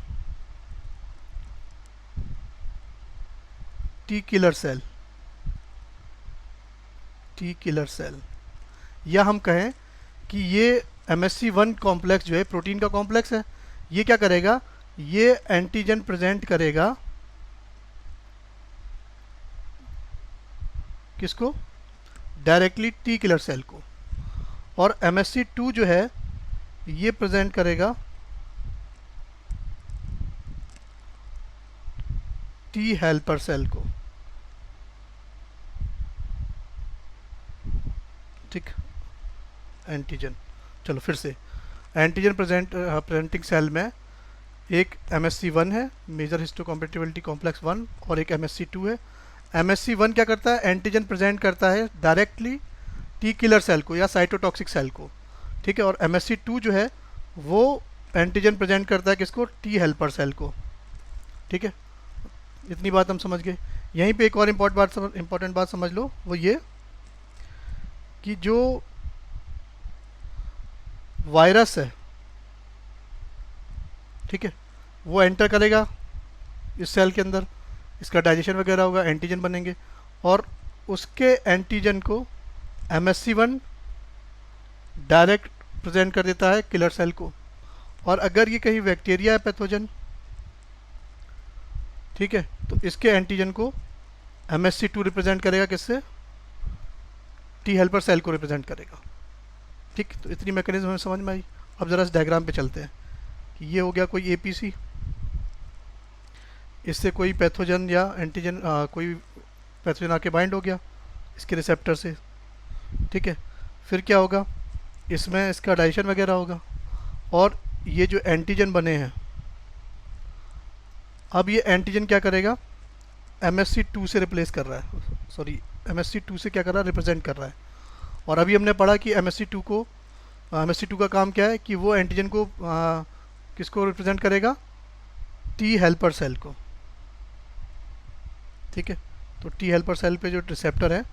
T killer cell. T killer cell, या हम कहें कि ये एमएससी 1 कॉम्प्लेक्स जो है प्रोटीन का कॉम्प्लेक्स है, ये क्या करेगा, ये एंटीजन प्रेजेंट करेगा किसको, डायरेक्टली टी किलर सेल को। और एमएससी 2 जो है ये प्रेजेंट करेगा टी हेल्पर सेल को। ठीक, एंटीजन, चलो फिर से, एंटीजन प्रेजेंटिंग सेल में एक एमएससी 1 है, मेजर हिस्टोकॉम्पेटिबिलिटी कॉम्प्लेक्स 1, और एक एमएससी 2 है। एमएससी 1 क्या करता है, एंटीजन प्रेजेंट करता है डायरेक्टली टी किलर सेल को या साइटोटॉक्सिक सेल को। ठीक है, और एमएससी 2 जो है वो एंटीजन प्रेजेंट करता है किसको, टी हेल्पर सेल को। ठीक है, इतनी बात हम समझ गए। यहीं पे एक और इम्पॉर्टेंट बात समझ लो, वो ये कि जो वायरस है, ठीक है, वो एंटर करेगा इस सेल के अंदर, इसका डाइजेशन वगैरह होगा, एंटीजन बनेंगे, और उसके एंटीजन को एमएससी 1 डायरेक्ट प्रेजेंट कर देता है किलर सेल को। और अगर ये कहीं बैक्टीरिया है पैथोजन, ठीक है, तो इसके एंटीजन को एमएससी 2 रिप्रेजेंट करेगा किससे, टी हेल्पर सेल को रिप्रेजेंट करेगा। ठीक, तो इतनी मैकेनिज्म हमें समझ में आई। अब ज़रा इस डायग्राम पे चलते हैं कि ये हो गया कोई एपीसी, इससे कोई पैथोजन या एंटीजन कोई पैथोजन आके बाइंड हो गया इसके रिसेप्टर से। ठीक है, फिर क्या होगा, इसमें इसका डाइजेशन वगैरह होगा, और ये जो एंटीजन बने हैं, अब ये एंटीजन क्या करेगा, एमएससी 2 से रिप्लेस कर रहा है, सॉरी एमएससी 2 से क्या कर रहा है, रिप्रेजेंट कर रहा है। और अभी हमने पढ़ा कि एमएससी 2 का काम क्या है कि वो एंटीजन को किसको रिप्रेजेंट करेगा, टी हेल्पर सेल को। ठीक है, तो टी हेल्पर सेल पे जो रिसेप्टर है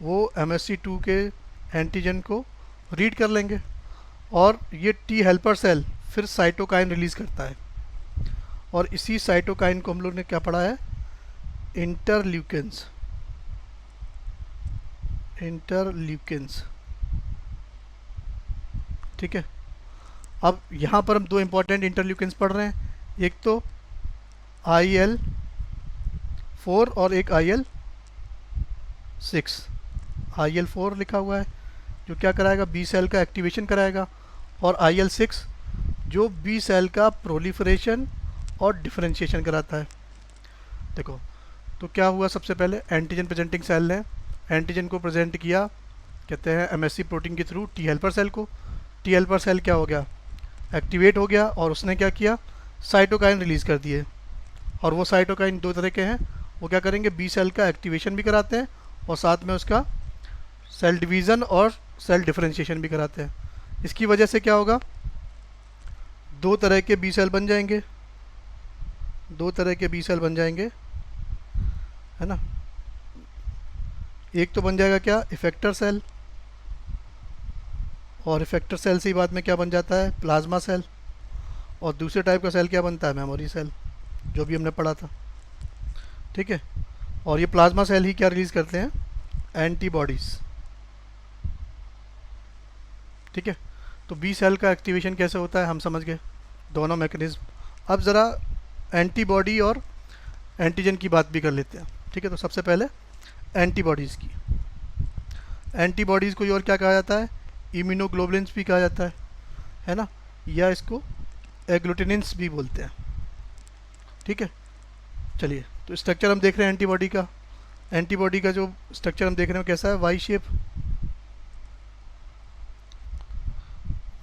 वो एमएससी 2 के एंटीजन को रीड कर लेंगे, और ये टी हेल्पर सेल फिर साइटोकाइन रिलीज़ करता है, और इसी साइटोकाइन को हम लोग ने क्या पढ़ा है, इंटरल्यूकिन्स। ठीक है, अब यहाँ पर हम दो इंपॉर्टेंट इंटरल्यूकिन्स पढ़ रहे हैं, एक तो IL-4 और एक IL-6। IL-4 लिखा हुआ है जो क्या कराएगा, बी सेल का एक्टिवेशन कराएगा, और IL-6 जो बी सेल का प्रोलिफरेशन और डिफरेंशिएशन कराता है। देखो, तो क्या हुआ, सबसे पहले एंटीजन प्रेजेंटिंग सेल ने एंटीजन को प्रेजेंट किया, कहते हैं एमएससी प्रोटीन के थ्रू टी हेल्पर सेल को। टी हेल्पर सेल क्या हो गया, एक्टिवेट हो गया, और उसने क्या किया, साइटोकाइन रिलीज़ कर दिए। और वो साइटोकाइन दो तरह के हैं, वो क्या करेंगे, बी सेल का एक्टिवेशन भी कराते हैं, और साथ में उसका सेल डिवीज़न और सेल डिफरेंशिएशन भी कराते हैं। इसकी वजह से क्या होगा, दो तरह के बी सेल बन जाएंगे, है ना। एक तो बन जाएगा क्या, इफेक्टर सेल, और इफेक्टर सेल से ही बाद में क्या बन जाता है, प्लाज्मा सेल। और दूसरे टाइप का सेल क्या बनता है, मेमोरी सेल, जो भी हमने पढ़ा था। ठीक है, और ये प्लाज्मा सेल ही क्या रिलीज़ करते हैं, एंटीबॉडीज़। ठीक है, तो बी सेल का एक्टिवेशन कैसे होता है हम समझ गए, दोनों मैकेनिज्म। अब ज़रा एंटीबॉडी और एंटीजन की बात भी कर लेते हैं, ठीक है। तो सबसे पहले एंटीबॉडीज़ की, एंटीबॉडीज़ को और क्या कहा जाता है, इम्यूनोग्लोबुलिन्स भी कहा जाता है ना, या इसको एग्लूटिनिन्स भी बोलते हैं, ठीक है। चलिए, तो स्ट्रक्चर हम देख रहे हैं एंटीबॉडी का। एंटीबॉडी का जो स्ट्रक्चर हम देख रहे हैं कैसा है, वाई शेप,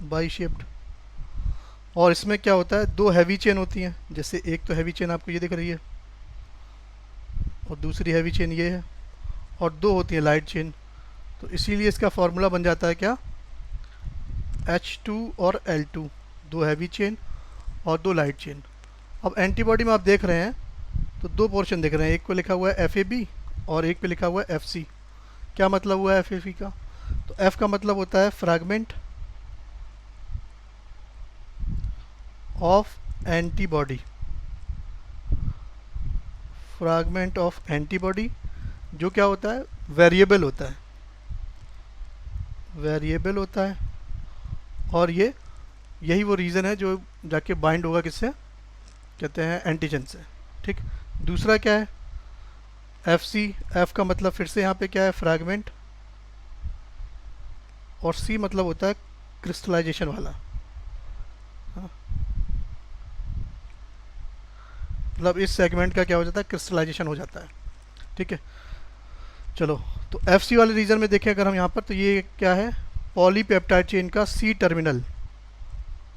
वाई शेप्ड। और इसमें क्या होता है, दो हैवी चेन होती हैं, जैसे एक तो हैवी चेन आपको ये दिख रही है और दूसरी हैवी चेन ये है, और दो होती है लाइट चेन। तो इसीलिए इसका फॉर्मूला बन जाता है क्या, H2 और L2, दो हैवी चेन और दो लाइट चेन। अब एंटीबॉडी में आप देख रहे हैं तो दो पोर्शन दिख रहे हैं, एक पे लिखा हुआ है FAB और एक पे लिखा हुआ है FC। क्या मतलब हुआ है FAB का, तो F का मतलब होता है fragment of antibody, fragment of antibody, जो क्या होता है, वेरिएबल होता है, वेरिएबल होता है। और ये यही वो रीज़न है जो जाके बाइंड होगा किससे, कहते हैं एंटीजन से, ठीक। दूसरा क्या है, FC, F का मतलब फिर से यहाँ पे क्या है, फ्रैगमेंट, और C मतलब होता है क्रिस्टलाइजेशन वाला, हाँ। मतलब इस सेगमेंट का क्या हो जाता है, क्रिस्टलाइजेशन हो जाता है, ठीक है। चलो, तो FC वाले रीजन में देखें अगर हम यहाँ पर, तो ये क्या है, पॉलीपेप्टाइड चेन का C टर्मिनल,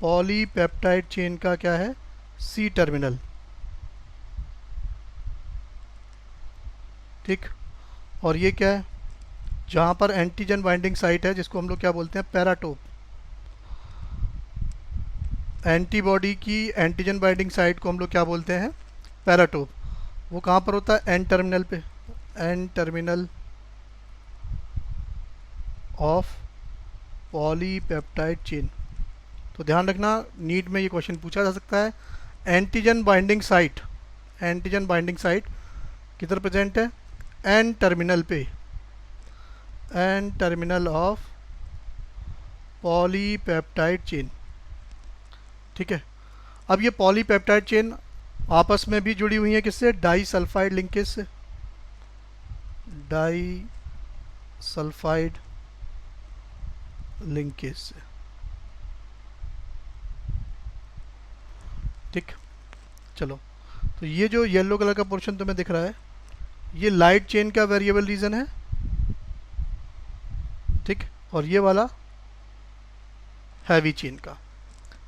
पॉलीपेप्टाइड चेन का क्या है, C टर्मिनल, ठीक। और ये क्या है, जहाँ पर एंटीजन बाइंडिंग साइट है, जिसको हम लोग क्या बोलते हैं, पैराटोप। एंटीबॉडी की एंटीजन बाइंडिंग साइट को हम लोग क्या बोलते हैं, पैराटोप। वो कहाँ पर होता है, एन टर्मिनल पे, N terminal of polypeptide chain. तो ध्यान रखना, नीट में ये क्वेश्चन पूछा जा सकता है, antigen binding site, antigen binding site किधर प्रेजेंट है, एन टर्मिनल पे, N terminal of polypeptide chain, ठीक है। अब ये पॉलीपेप्टाइड चेन आपस में भी जुड़ी हुई है किससे, डाई सल्फाइड लिंकेज से, डाई सल्फाइड लिंकेज से, ठीक। चलो, तो ये जो येलो कलर का पोर्शन तुम्हें दिख रहा है, ये लाइट चेन का वेरिएबल रीजन है, ठीक। और ये वाला हैवी चेन का,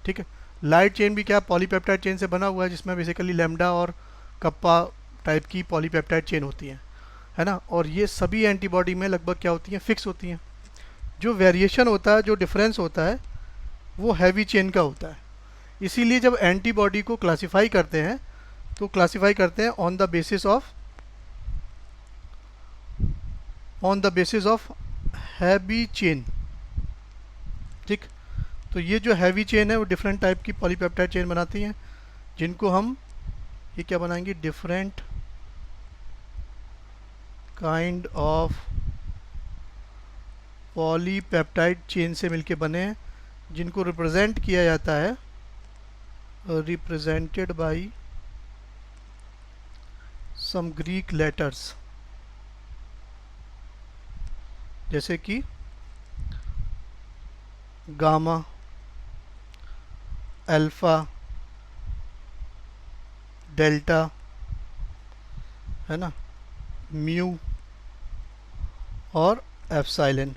ठीक है। लाइट चेन भी क्या पॉलीपेप्टाइड चेन से बना हुआ है, जिसमें बेसिकली लैम्डा और कप्पा टाइप की पॉलीपेप्टाइड चेन होती हैं, है ना। और ये सभी एंटीबॉडी में लगभग क्या होती हैं, फिक्स होती हैं। जो वेरिएशन होता है, जो डिफरेंस होता है, वो हैवी चेन का होता है। इसीलिए जब एंटीबॉडी को क्लासिफाई करते हैं तो क्लासिफाई करते हैं on the basis of heavy chain, ठीक। तो ये जो हैवी चेन है वो डिफरेंट टाइप की पॉलीपेप्टाइड चेन बनाती हैं, जिनको हम ये क्या बनाएंगे, different kind of polypeptide chain से मिलके बने हैं, जिनको रिप्रेजेंट किया जाता है, represented by some Greek letters, जैसे कि गामा, अल्फा, डेल्टा, है ना, म्यू और एप्सिलॉन,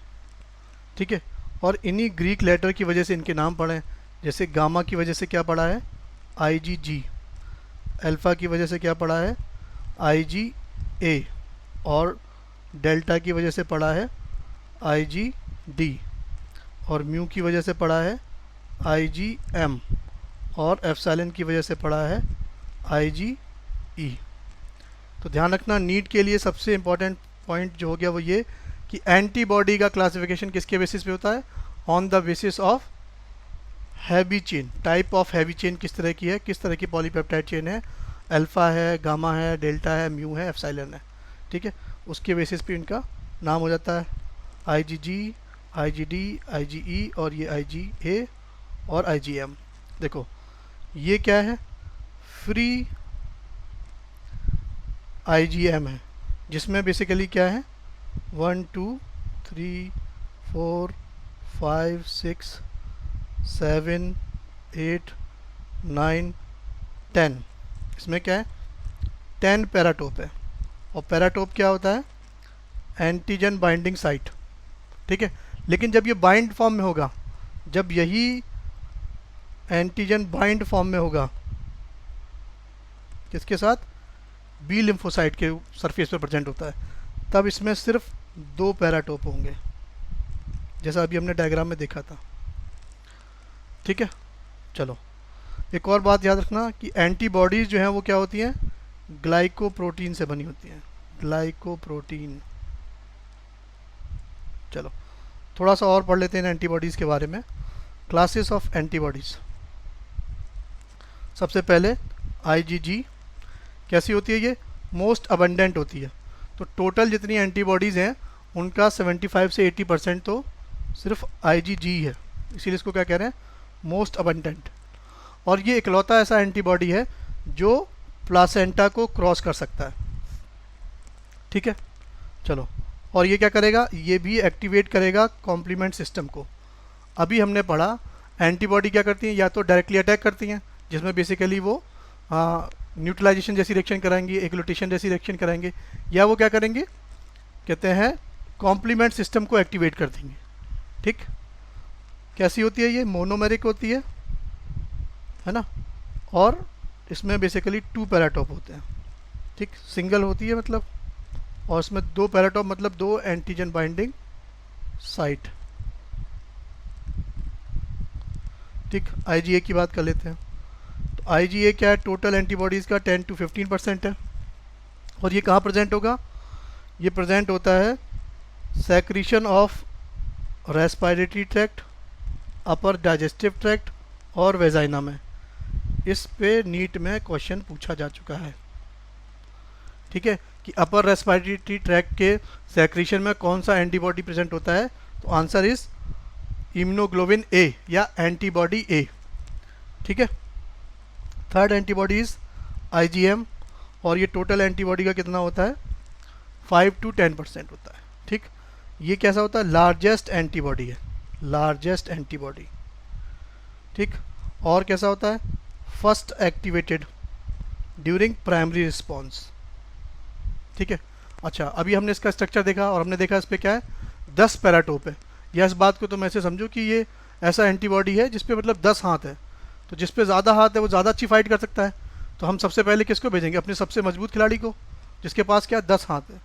ठीक है। और इन्हीं ग्रीक लेटर की वजह से इनके नाम पड़े हैं। जैसे गामा की वजह से क्या पड़ा है, IgG, अल्फ़ा की वजह से क्या पड़ा है, IgA, और डेल्टा की वजह से पड़ा है IgD, और म्यू की वजह से पड़ा है IgM, और एप्सिलॉन की वजह से पड़ा है IgE। तो ध्यान रखना, नीट के लिए सबसे इम्पॉर्टेंट पॉइंट जो हो गया वो ये कि एंटीबॉडी का क्लासिफिकेशन किसके बेसिस पे होता है, on the basis of heavy chain, type of heavy chain किस तरह की है, किस तरह की पॉलीपेप्टाइड चेन है, अल्फ़ा है, गामा है, डेल्टा है, म्यू है, एप्सिलॉन है, ठीक है। उसके बेसिस पे इनका नाम हो जाता है IgG, IgD, IgE और ये IgA और IgM। देखो ये क्या है, फ्री IgM है, जिसमें बेसिकली क्या है 1 2 3 4 5 6 7 8 9 10। इसमें क्या है 10 पैराटोप है। और पैराटोप क्या होता है, एंटीजन बाइंडिंग साइट, ठीक है। लेकिन जब ये बाइंड फॉर्म में होगा, जब यही एंटीजन बाइंड फॉर्म में होगा किसके साथ, बी लिम्फोसाइट के सरफेस पर प्रेजेंट होता है, तब इसमें सिर्फ 2 पैराटोप होंगे, जैसा अभी हमने डायग्राम में देखा था, ठीक है। चलो एक और बात याद रखना कि एंटीबॉडीज़ जो हैं वो क्या होती हैं, ग्लाइकोप्रोटीन से बनी होती हैं, ग्लाइकोप्रोटीन। चलो थोड़ा सा और पढ़ लेते हैं एंटीबॉडीज़ के बारे में। क्लासेस ऑफ एंटीबॉडीज़, सबसे पहले IgG कैसी होती है, ये मोस्ट अबंडेंट होती है। तो टोटल जितनी एंटीबॉडीज़ हैं उनका 75 से 80% तो सिर्फ IgG है, इसीलिए इसको क्या कह रहे हैं, मोस्ट अबंडेंट। और ये इकलौता ऐसा एंटीबॉडी है जो प्लासेंटा को क्रॉस कर सकता है, ठीक है। चलो, और ये क्या करेगा, ये भी एक्टिवेट करेगा कॉम्प्लीमेंट सिस्टम को। अभी हमने पढ़ा एंटीबॉडी क्या करती हैं, या तो डायरेक्टली अटैक करती हैं, जिसमें बेसिकली वो न्यूट्रलाइजेशन जैसी रिएक्शन कराएंगी, एग्लूटेशन जैसी रिएक्शन कराएंगे, या वो क्या करेंगे, कहते हैं कॉम्प्लीमेंट सिस्टम को एक्टिवेट कर देंगे, ठीक। कैसी होती है ये, मोनोमेरिक होती है ना। और इसमें बेसिकली 2 पैराटोप होते हैं, ठीक। सिंगल होती है मतलब, और इसमें 2 पैराटोप मतलब 2 एंटीजन बाइंडिंग साइट, ठीक। IgA की बात कर लेते हैं। तो IgA क्या है, टोटल एंटीबॉडीज़ का 10 to 15% है। और ये कहाँ प्रेजेंट होगा, ये प्रेजेंट होता है secretion of respiratory tract, upper digestive tract और वेजाइना में। इस पे नीट में क्वेश्चन पूछा जा चुका है, ठीक है, कि अपर रेस्पिरेटरी ट्रैक्ट के सेक्रीशन में कौन सा एंटीबॉडी प्रेजेंट होता है। तो आंसर इज इम्यूनोग्लोबिन A या एंटीबॉडी A, ठीक है। थर्ड एंटीबॉडी इज IgM, और ये टोटल एंटीबॉडी का कितना होता है, 5 to 10% होता है, ठीक। ये कैसा होता है, लार्जेस्ट एंटीबॉडी है, लार्जेस्ट एंटीबॉडी, ठीक। और कैसा होता है, first activated during primary response, ठीक है। अच्छा, अभी हमने इसका स्ट्रक्चर देखा और हमने देखा इस पर क्या है, 10 पैराटोप है। या इस बात को तुम ऐसे समझो कि ये ऐसा एंटीबॉडी है जिसपे मतलब 10 हाथ है, तो जिसपे ज़्यादा हाथ है वो ज़्यादा अच्छी फाइट कर सकता है। तो हम सबसे पहले किसको भेजेंगे, अपने सबसे मजबूत खिलाड़ी को, जिसके पास क्या 10 हाथ है।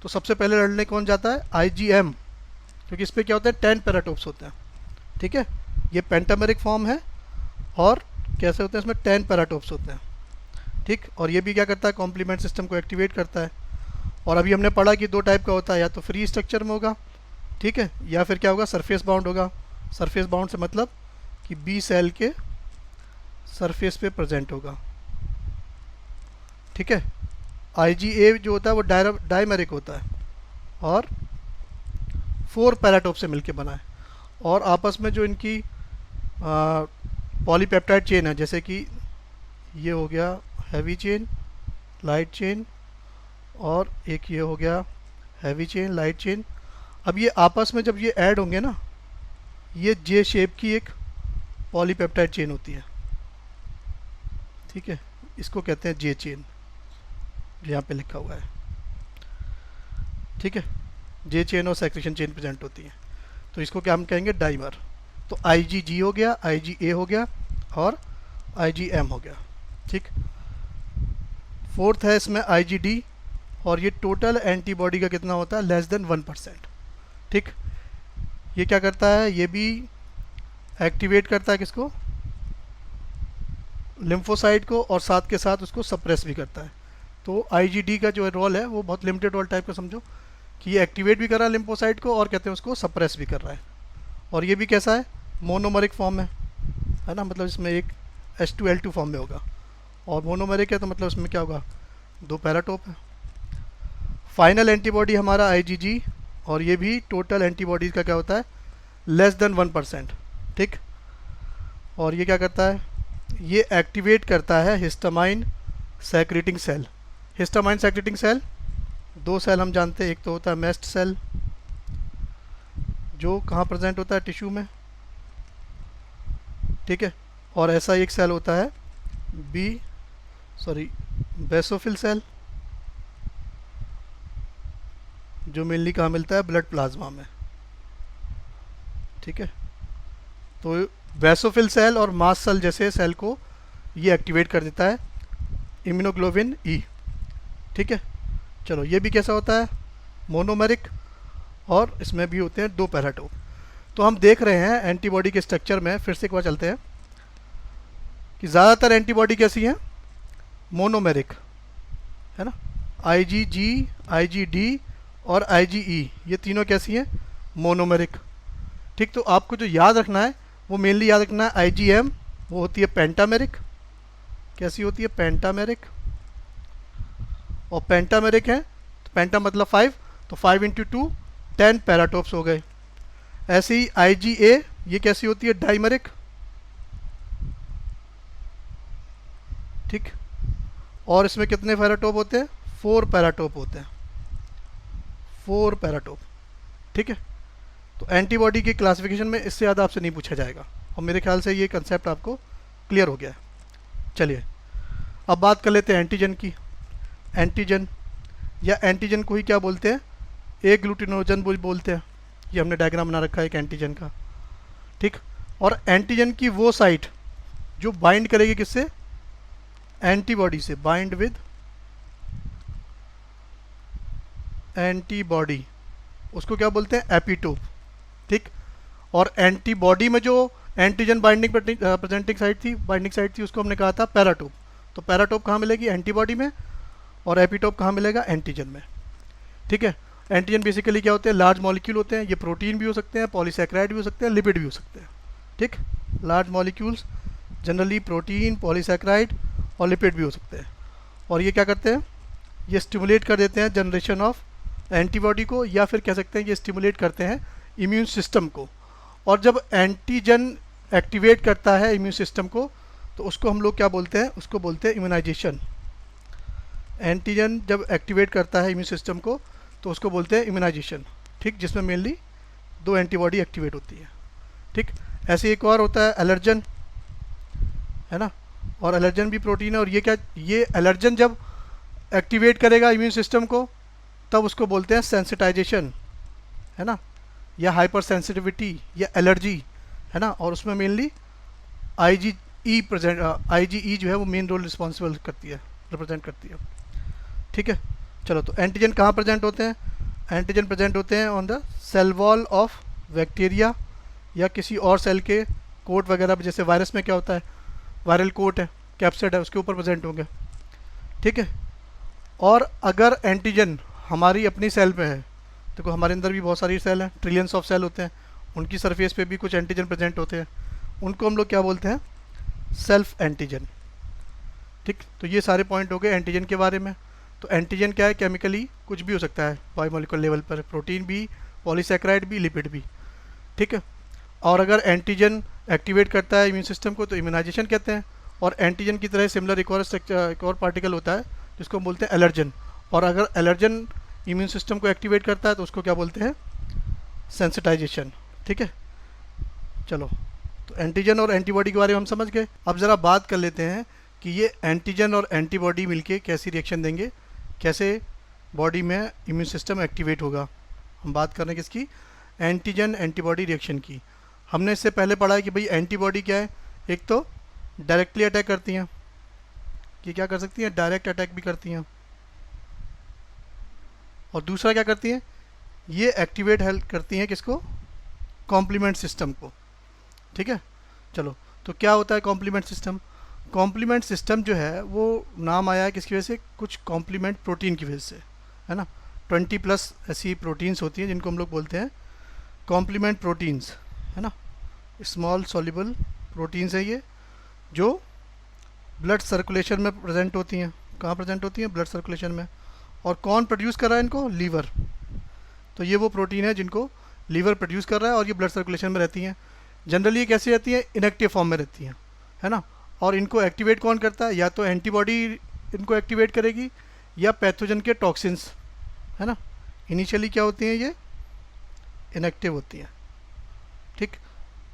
तो सबसे पहले लड़ने कौन जाता है, IgM, क्योंकि इस पर क्या होता है 10 पैराटोप्स होते हैं, ठीक है। ये पेंटामेरिक फॉर्म है और कैसे होते हैं, इसमें 10 पैराटोप्स होते हैं, ठीक। और ये भी क्या करता है, कॉम्प्लीमेंट सिस्टम को एक्टिवेट करता है। और अभी हमने पढ़ा कि 2 टाइप का होता है, या तो फ्री स्ट्रक्चर में होगा, ठीक है, या फिर क्या होगा, सरफेस बाउंड होगा। सरफेस बाउंड से मतलब कि बी सेल के सरफेस पे प्रेजेंट होगा, ठीक है। IgA जो होता है वो डायमेरिक होता है और 4 पैराटोप से मिलके बना है, और आपस में जो इनकी पॉलीपेप्टाइड चेन है, जैसे कि ये हो गया हैवी चेन, लाइट चेन, और एक ये हो गया हैवी चेन, लाइट चेन। अब ये आपस में जब ये ऐड होंगे ना, ये जे शेप की एक पॉलीपेप्टाइड चेन होती है, ठीक है। इसको कहते हैं जे चेन, यहाँ पे लिखा हुआ है, ठीक है। जे चेन और सेक्रेशन चेन प्रेजेंट होती है, तो इसको क्या हम कहेंगे, डाइमर। तो IgG हो गया, IgA हो गया और IgM हो गया, ठीक। फोर्थ है इसमें IgD, और ये टोटल एंटीबॉडी का कितना होता है, लेस देन 1%, ठीक। ये क्या करता है, ये भी एक्टिवेट करता है किसको, लिम्फोसाइट को, और साथ के साथ उसको सप्रेस भी करता है। तो IgD का जो रोल है वो बहुत लिमिटेड रोल टाइप का समझो, कि ये एक्टिवेट भी कर रहा है लिम्फोसाइट को, और कहते हैं उसको सप्रेस भी कर रहा है। और ये भी कैसा है, मोनोमरिक फॉर्म है ना, मतलब इसमें एक H2L2 फॉर्म में होगा, और मोनोमरिक है तो मतलब इसमें क्या होगा, 2 पैराटोप है। फाइनल एंटीबॉडी हमारा IgG, और ये भी टोटल एंटीबॉडीज़ का क्या होता है, लेस देन 1%। ठीक, और ये क्या करता है, ये एक्टिवेट करता है histamine secreting cell. Histamine secreting cell, दो सेल हम जानते हैं, एक तो होता है मेस्ट सेल जो कहाँ प्रेजेंट होता है, टिश्यू में, ठीक है, और ऐसा एक सेल होता है बेसोफिल सेल जो मेनली कहाँ मिलता है, ब्लड प्लाज्मा में। ठीक है, तो बेसोफिल सेल और मास्ट सेल जैसे सेल को ये एक्टिवेट कर देता है इम्यूनोग्लोबिन ई। ठीक है, चलो ये भी कैसा होता है, मोनोमेरिक, और इसमें भी होते हैं 2 पैराटोप। तो हम देख रहे हैं एंटीबॉडी के स्ट्रक्चर में, फिर से एक बार चलते हैं कि ज़्यादातर एंटीबॉडी कैसी हैं, मोनोमेरिक, है ना, IgG, IgD और IgE, ये तीनों कैसी हैं, मोनोमेरिक। ठीक, तो आपको जो याद रखना है वो मेनली याद रखना है IgM, वो होती है पेंटामेरिक। कैसी होती है, पेंटामेरिक, और पेंटामेरिक है तो पेंटा मतलब 5, तो 5 × 2 10 पैराटोप्स हो गए। ऐसे ही IgA, ये कैसी होती है, डाइमेरिक। ठीक, और इसमें कितने पैराटोप होते हैं, 4 पैराटोप होते हैं, 4 पैराटोप। ठीक है, तो एंटीबॉडी की क्लासिफिकेशन में इससे ज़्यादा आपसे नहीं पूछा जाएगा, और मेरे ख्याल से ये कंसेप्ट आपको क्लियर हो गया है। चलिए अब बात कर लेते हैं एंटीजन की। एंटीजन या एंटीजन को ही क्या बोलते हैं, एग्लूटिनोजन बोलते हैं। ये हमने डायग्राम बना रखा है एक एंटीजन का। ठीक, और एंटीजन की वो साइट जो बाइंड करेगी किससे, एंटीबॉडी से, बाइंड विद एंटीबॉडी, उसको क्या बोलते हैं, एपिटोप। ठीक, और एंटीबॉडी में जो एंटीजन बाइंडिंग प्रेजेंटिंग साइट थी, बाइंडिंग साइट थी, उसको हमने कहा था पैराटोप। तो पैराटोप कहाँ मिलेगी, एंटीबॉडी में, और एपिटोप कहाँ मिलेगा, एंटीजन में। ठीक है, एंटीजन बेसिकली क्या होते हैं, लार्ज मॉलिक्यूल होते हैं। ये प्रोटीन भी हो सकते हैं, पॉलीसैकेराइड भी हो सकते हैं, लिपिड भी हो सकते हैं। ठीक, large molecules generally protein, polysaccharide और लिपिड भी हो सकते हैं। और ये क्या करते हैं, ये स्टिमुलेट कर देते हैं जनरेशन ऑफ एंटीबॉडी को, या फिर कह सकते हैं ये स्टिमुलेट करते हैं इम्यून सिस्टम को। और जब एंटीजन एक्टिवेट करता है इम्यून सिस्टम को, तो उसको हम लोग क्या बोलते हैं, उसको बोलते हैं इम्यूनाइजेशन। एंटीजन जब एक्टिवेट करता है इम्यून सिस्टम को तो उसको बोलते हैं इम्यूनाइजेशन। ठीक, जिसमें मेनली 2 एंटीबॉडी एक्टिवेट होती है। ठीक, ऐसे एक और होता है एलर्जन, है ना, और एलर्जन भी प्रोटीन है। और ये क्या, ये एलर्जन जब एक्टिवेट करेगा इम्यून सिस्टम को तब उसको बोलते हैं सेंसिटाइजेशन, है ना, या हाइपर सेंसिटिविटी या एलर्जी, है ना। और उसमें मेनली IgE जो है वो मेन रोल रिस्पॉन्सिबल करती है, रिप्रेजेंट करती है। ठीक है, चलो, तो एंटीजन कहाँ प्रेजेंट होते हैं, एंटीजन प्रेजेंट होते हैं on the cell wall of bacteria या किसी और सेल के कोट वगैरह पे। जैसे वायरस में क्या होता है, वायरल कोट है, कैप्सिड है, उसके ऊपर प्रेजेंट होंगे। ठीक है, और अगर एंटीजन हमारी अपनी सेल पे है, देखो हमारे अंदर भी बहुत सारी सेल हैं, ट्रिलियंस ऑफ सेल होते हैं, उनकी सरफेस पे भी कुछ एंटीजन प्रेजेंट होते हैं, उनको हम लोग क्या बोलते हैं, सेल्फ एंटीजन। ठीक, तो ये सारे पॉइंट हो गए एंटीजन के बारे में। तो एंटीजन क्या है, केमिकली कुछ भी हो सकता है बायोमोलिकुलर लेवल पर, प्रोटीन भी, पॉलीसैकेराइड भी, लिपिड भी। ठीक है, और अगर एंटीजन एक्टिवेट करता है इम्यून सिस्टम को तो इम्यूनाइजेशन कहते हैं। और एंटीजन की तरह सिमिलर एक और पार्टिकल होता है जिसको हम बोलते हैं एलर्जन। और अगर एलर्जन इम्यून सिस्टम को एक्टिवेट करता है तो उसको क्या बोलते हैं, सेंसिटाइजेशन। ठीक है, चलो, तो एंटीजन और एंटीबॉडी के बारे में हम समझ गए। अब ज़रा बात कर लेते हैं कि ये एंटीजन और एंटीबॉडी मिलके कैसी रिएक्शन देंगे, कैसे बॉडी में इम्यून सिस्टम एक्टिवेट होगा। हम बात कर रहे हैं किसकी, एंटीजन एंटीबॉडी रिएक्शन की। हमने इससे पहले पढ़ा है कि भाई एंटीबॉडी क्या है, एक तो डायरेक्टली अटैक करती हैं, ये क्या कर सकती हैं, डायरेक्ट अटैक भी करती हैं। और दूसरा क्या करती हैं, ये एक्टिवेट हेल्प करती हैं किसको, कॉम्प्लीमेंट सिस्टम को। ठीक है, चलो, तो क्या होता है कॉम्प्लीमेंट सिस्टम। कॉम्प्लीमेंट सिस्टम जो है वो नाम आया है किसकी वजह से, कुछ कॉम्प्लीमेंट प्रोटीन की वजह से, है ना। 20+ ऐसी प्रोटीन्स होती हैं जिनको हम लोग बोलते हैं कॉम्प्लीमेंट प्रोटीन्स, है ना। स्मॉल सॉल्युबल प्रोटीन्स है ये, जो ब्लड सर्कुलेशन में प्रेजेंट होती हैं। कहाँ प्रेजेंट होती हैं, ब्लड सर्कुलेशन में। और कौन प्रोड्यूस कर रहा है इनको, लीवर। तो ये वो प्रोटीन है जिनको लीवर प्रोड्यूस कर रहा है और ये ब्लड सर्कुलेशन में रहती हैं। जनरली ये कैसी रहती हैं, इनएक्टिव फॉर्म में रहती हैं, है ना। और इनको एक्टिवेट कौन करता है, या तो एंटीबॉडी इनको एक्टिवेट करेगी या पैथोजन के टॉक्सिन्स, है ना। इनिशियली क्या होती हैं, ये इनएक्टिव होती हैं, ठीक।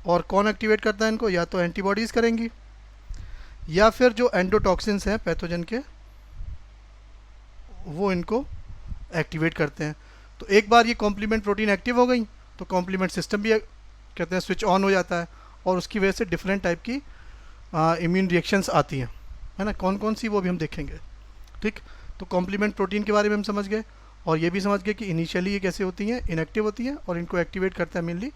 और कौन एक्टिवेट करता है इनको, या तो एंटीबॉडीज़ करेंगी या फिर जो एंडोटॉक्सिन्स हैं पैथोजन के वो इनको एक्टिवेट करते हैं। तो एक बार ये कॉम्प्लीमेंट प्रोटीन एक्टिव हो गई तो कॉम्प्लीमेंट सिस्टम भी कहते हैं स्विच ऑन हो जाता है और उसकी वजह से डिफरेंट टाइप की इम्यून रिएक्शंस आती हैं, है ना। कौन कौन सी वो भी हम देखेंगे, ठीक। तो कॉम्प्लीमेंट प्रोटीन के बारे में हम समझ गए और ये भी समझ गए कि इनिशियली ये कैसे होती हैं, इनएक्टिव होती हैं और इनको एक्टिवेट करता है मेनली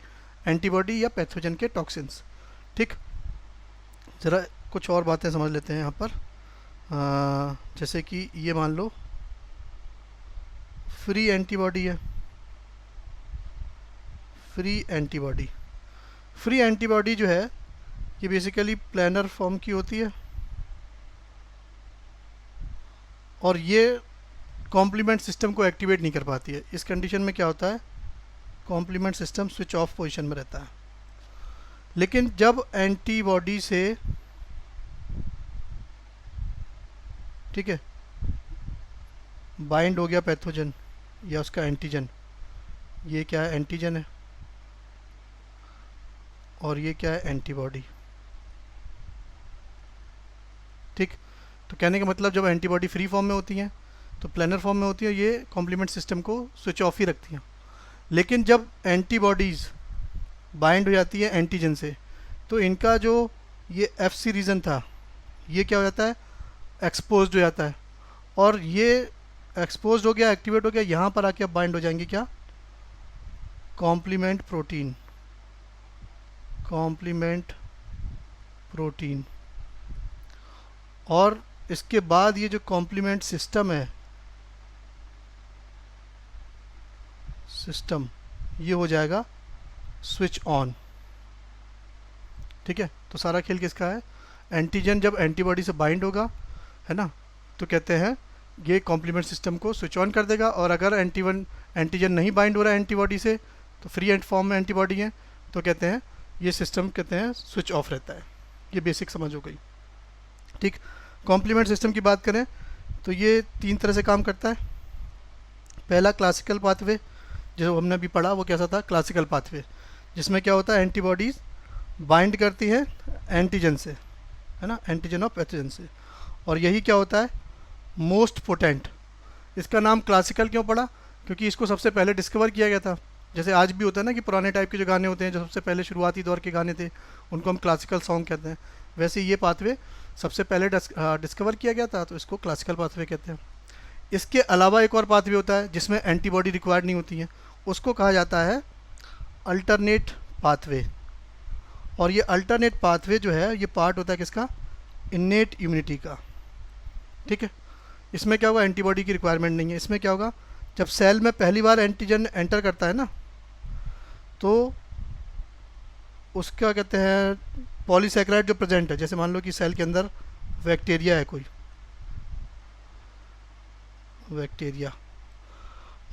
एंटीबॉडी या पैथोजन के टॉक्सिन्स, ठीक। ज़रा कुछ और बातें समझ लेते हैं यहाँ पर। जैसे कि ये मान लो फ्री एंटीबॉडी है, फ्री एंटीबॉडी जो है ये बेसिकली प्लानर फॉर्म की होती है और ये कॉम्प्लीमेंट सिस्टम को एक्टिवेट नहीं कर पाती है। इस कंडीशन में क्या होता है, complement system switch off position में रहता है। लेकिन जब एंटीबॉडी से, ठीक है, बाइंड हो गया पैथोजन या उसका एंटीजन, ये क्या है, एंटीजन है और ये क्या है, एंटीबॉडी, ठीक। तो कहने का मतलब जब एंटीबॉडी फ्री फॉर्म में होती हैं तो प्लानर फॉर्म में होती है, ये कॉम्प्लीमेंट सिस्टम को स्विच ऑफ ही रखती हैं। लेकिन जब एंटीबॉडीज़ बाइंड हो जाती है एंटीजन से तो इनका जो ये FC रीजन था ये क्या हो जाता है, एक्सपोज्ड हो जाता है और ये एक्सपोज्ड हो गया, एक्टिवेट हो गया, यहाँ पर आके अब बाइंड हो जाएंगे क्या, कॉम्प्लीमेंट प्रोटीन। और इसके बाद ये जो कॉम्प्लीमेंट सिस्टम है, ये हो जाएगा स्विच ऑन, ठीक है। तो सारा खेल किसका है, एंटीजन जब एंटीबॉडी से बाइंड होगा, है ना, तो कहते हैं ये कॉम्प्लीमेंट सिस्टम को स्विच ऑन कर देगा। और अगर एंटीजन नहीं बाइंड हो रहा है एंटीबॉडी से, तो फ्री एंड फॉर्म में एंटीबॉडी है, तो कहते हैं ये सिस्टम कहते हैं स्विच ऑफ रहता है। ये बेसिक समझ हो गई, ठीक। कॉम्प्लीमेंट सिस्टम की बात करें तो ये 3 तरह से काम करता है। पहला क्लासिकल पाथवे, जो हमने अभी पढ़ा वो कैसा था, क्लासिकल पाथवे, जिसमें क्या होता है, एंटीबॉडीज़ बाइंड करती है एंटीजन से, है ना, एंटीजन और पैथोजन से, और यही क्या होता है, मोस्ट पोटेंट। इसका नाम क्लासिकल क्यों पड़ा, क्योंकि इसको सबसे पहले डिस्कवर किया गया था। जैसे आज भी होता है ना कि पुराने टाइप के जो गाने होते हैं, जो सबसे पहले शुरुआती दौर के गाने थे, उनको हम क्लासिकल सॉन्ग कहते हैं। वैसे ये पाथवे सबसे पहले डिस्कवर किया गया था, तो इसको क्लासिकल पाथवे कहते हैं। इसके अलावा एक और पाथवे होता है जिसमें एंटीबॉडी रिक्वायर्ड नहीं होती है, उसको कहा जाता है अल्टरनेट पाथवे। और ये अल्टरनेट पाथवे जो है ये पार्ट होता है किसका, इन्नेट इम्यूनिटी का, ठीक है। इसमें क्या होगा, एंटीबॉडी की रिक्वायरमेंट नहीं है। इसमें क्या होगा, जब सेल में पहली बार एंटीजन एंटर करता है ना, तो उसका कहते हैं पॉलीसैकेराइड जो प्रेजेंट है, जैसे मान लो कि सेल के अंदर बैक्टीरिया है, कोई बैक्टीरिया,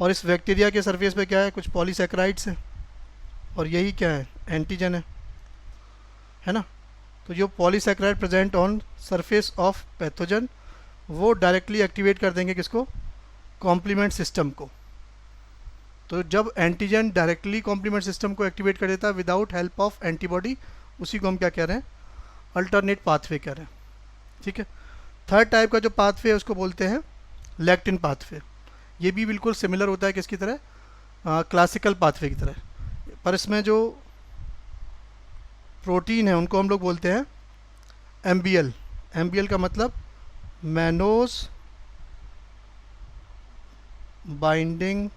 और इस बैक्टीरिया के सरफेस पे क्या है, कुछ पॉलीसैकेराइड्स हैं, और यही क्या है, एंटीजन है ना। तो जो polysaccharide present on surface of pathogen वो डायरेक्टली एक्टिवेट कर देंगे किसको, कॉम्प्लीमेंट सिस्टम को। तो जब एंटीजन डायरेक्टली कॉम्प्लीमेंट सिस्टम को एक्टिवेट कर देता है विदाउट हेल्प ऑफ एंटीबॉडी, उसी को हम क्या कह रहे हैं, अल्टरनेट पाथवे कह रहे हैं, ठीक है। थर्ड टाइप का जो पाथवे है उसको बोलते हैं लैक्टिन पाथवे। ये भी बिल्कुल सिमिलर होता है किसकी तरह, क्लासिकल पाथवे की तरह, पर इसमें जो प्रोटीन है उनको हम लोग बोलते हैं MBL का मतलब मैनोज बाइंडिंग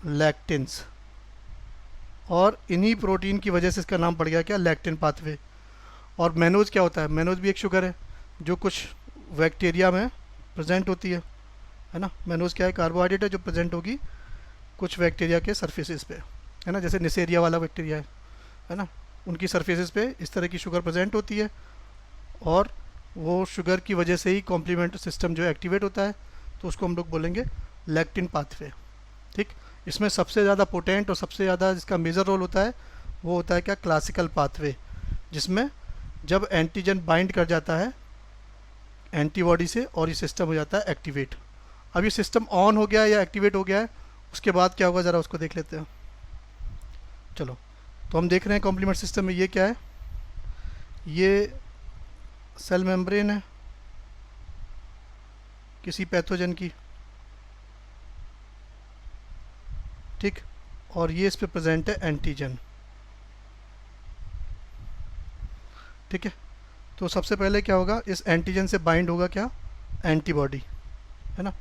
लैक्टिन्स, और इन्हीं प्रोटीन की वजह से इसका नाम पड़ गया क्या, लैक्टिन पाथवे। और मैनोज क्या होता है, मैनोज भी एक शुगर है जो कुछ बैक्टीरिया में प्रेजेंट होती है ना। मैनोज क्या है, कार्बोहाइड्रेट है जो प्रेजेंट होगी कुछ बैक्टीरिया के सरफेसेस पे, है ना। जैसे निसेरिया वाला बैक्टीरिया है ना, उनकी सरफेसेस पे इस तरह की शुगर प्रेजेंट होती है और वो शुगर की वजह से ही कॉम्प्लीमेंट सिस्टम जो एक्टिवेट होता है, तो उसको हम लोग बोलेंगे लैक्टिन पाथवे, ठीक। इसमें सबसे ज़्यादा पोटेंट और सबसे ज़्यादा जिसका मेजर रोल होता है वो होता है क्या, क्लासिकल पाथवे, जिसमें जब एंटीजन बाइंड कर जाता है एंटीबॉडी से और ये सिस्टम हो जाता है एक्टिवेट। अब ये सिस्टम ऑन हो गया या एक्टिवेट हो गया है, उसके बाद क्या होगा ज़रा उसको देख लेते हैं। चलो, तो हम देख रहे हैं कॉम्प्लीमेंट सिस्टम में ये क्या है, ये सेल मेम्ब्रेन है किसी पैथोजन की, ठीक, और ये इस पे प्रेजेंट है एंटीजन। ठीक है, तो सबसे पहले क्या होगा, इस एंटीजन से बाइंड होगा क्या, एंटीबॉडी, है ना।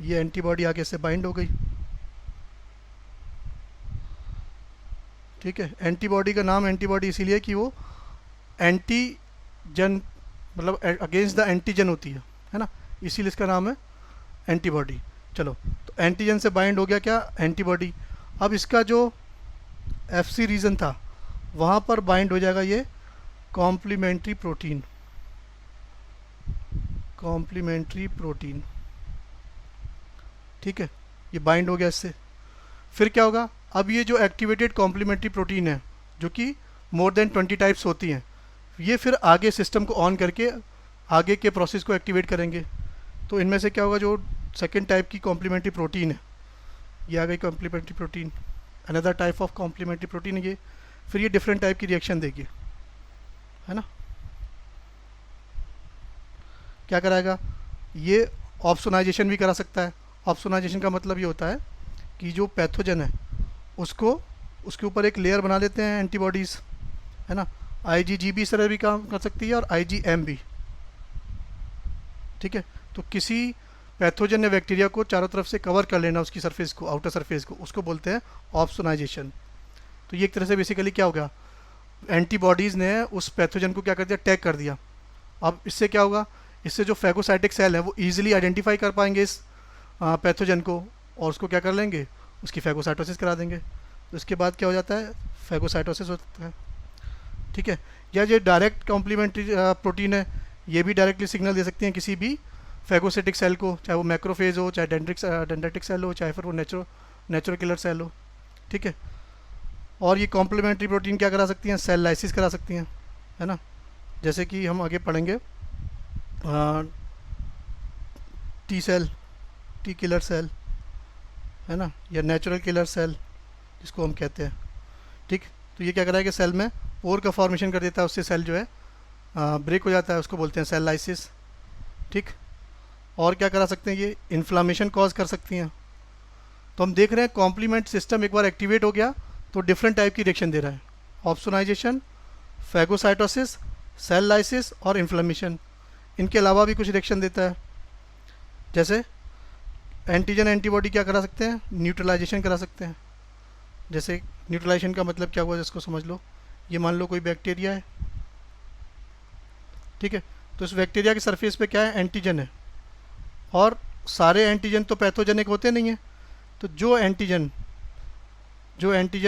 ये एंटीबॉडी आगे से बाइंड हो गई। ठीक है, एंटीबॉडी का नाम एंटीबॉडी इसीलिए कि वो एंटीजन मतलब अगेंस्ट द एंटीजन होती है ना, इसीलिए इसका नाम है एंटीबॉडी। चलो, तो एंटीजन से बाइंड हो गया क्या, एंटीबॉडी। अब इसका जो एफसी रीजन था वहाँ पर बाइंड हो जाएगा ये कॉम्प्लीमेंट्री प्रोटीन, कॉम्प्लीमेंट्री प्रोटीन। ठीक है, ये बाइंड हो गया इससे। फिर क्या होगा, अब ये जो एक्टिवेटेड कॉम्प्लीमेंट्री प्रोटीन है जो कि मोर देन 20 टाइप्स होती हैं, ये फिर आगे सिस्टम को ऑन करके आगे के प्रोसेस को एक्टिवेट करेंगे। तो इनमें से क्या होगा, जो सेकेंड टाइप की कॉम्प्लीमेंट्री प्रोटीन है, ये आ गई complementary protein, another type of complementary protein है ये। फिर ये डिफरेंट टाइप की रिएक्शन देगी, है ना। क्या कराएगा, ये ऑप्सोनाइजेशन भी करा सकता है। ऑप्सोनाइजेशन का मतलब ये होता है कि जो पैथोजन है उसको उसके ऊपर एक लेयर बना लेते हैं एंटीबॉडीज़, है ना। आईजीजी भी इस तरह भी काम कर सकती है और आईजीएम भी। ठीक है, तो किसी पैथोजन या बैक्टीरिया को चारों तरफ से कवर कर लेना, उसकी सरफेस को, आउटर सरफेस को, उसको बोलते हैं ऑप्सोनाइजेशन। तो ये एक तरह से बेसिकली क्या हो गया, एंटीबॉडीज़ ने उस पैथोजन को क्या कर दिया, टैग कर दिया। अब इससे क्या होगा, इससे जो फैगोसाइटिक सेल है वो ईजिली आइडेंटिफाई कर पाएंगे इस पैथोजन को और उसको क्या कर लेंगे, उसकी फैगोसाइटोसिस करा देंगे। तो इसके बाद क्या हो जाता है, फैगोसाइटोसिस होता है। ठीक है, या ये डायरेक्ट कॉम्प्लीमेंट्री प्रोटीन है, ये भी डायरेक्टली सिग्नल दे सकती हैं किसी भी फैगोसिटिक सेल को, चाहे वो मैक्रोफेज हो, चाहे डेंड्रिटिक सेल हो, चाहे फिर वो नेचुरल किलर सेल हो। ठीक है, और ये कॉम्प्लीमेंट्री प्रोटीन क्या करा सकती हैं, सेल लाइसिस करा सकती हैं, है ना। जैसे कि हम आगे पढ़ेंगे T cell, T killer cell, है ना, या नेचुरल किलर सेल जिसको हम कहते हैं। ठीक, तो ये क्या कराएगा, सेल में पोर का फॉर्मेशन कर देता है, उससे सेल जो है ब्रेक हो जाता है, उसको बोलते हैं सेल लाइसिस। ठीक, और क्या करा सकते हैं, ये इन्फ्लामेशन कॉज कर सकती हैं। तो हम देख रहे हैं कॉम्प्लीमेंट सिस्टम एक बार एक्टिवेट हो गया तो डिफरेंट टाइप की रिएक्शन दे रहा है, ऑप्सोनाइजेशन, फैगोसाइटोसिस, सेल लाइसिस और इन्फ्लामेशन। इनके अलावा भी कुछ रिएक्शन देता है, जैसे एंटीजन एंटीबॉडी क्या करा सकते हैं, न्यूट्रलाइजेशन करा सकते हैं। जैसे न्यूट्रलाइजेशन का मतलब क्या हुआ, जिसको समझ लो, ये मान लो कोई बैक्टीरिया है, ठीक है, तो इस बैक्टीरिया की सरफेस पे क्या है, एंटीजन है, और सारे एंटीजन तो पैथोजेनिक होते नहीं हैं। तो जो एंटीजन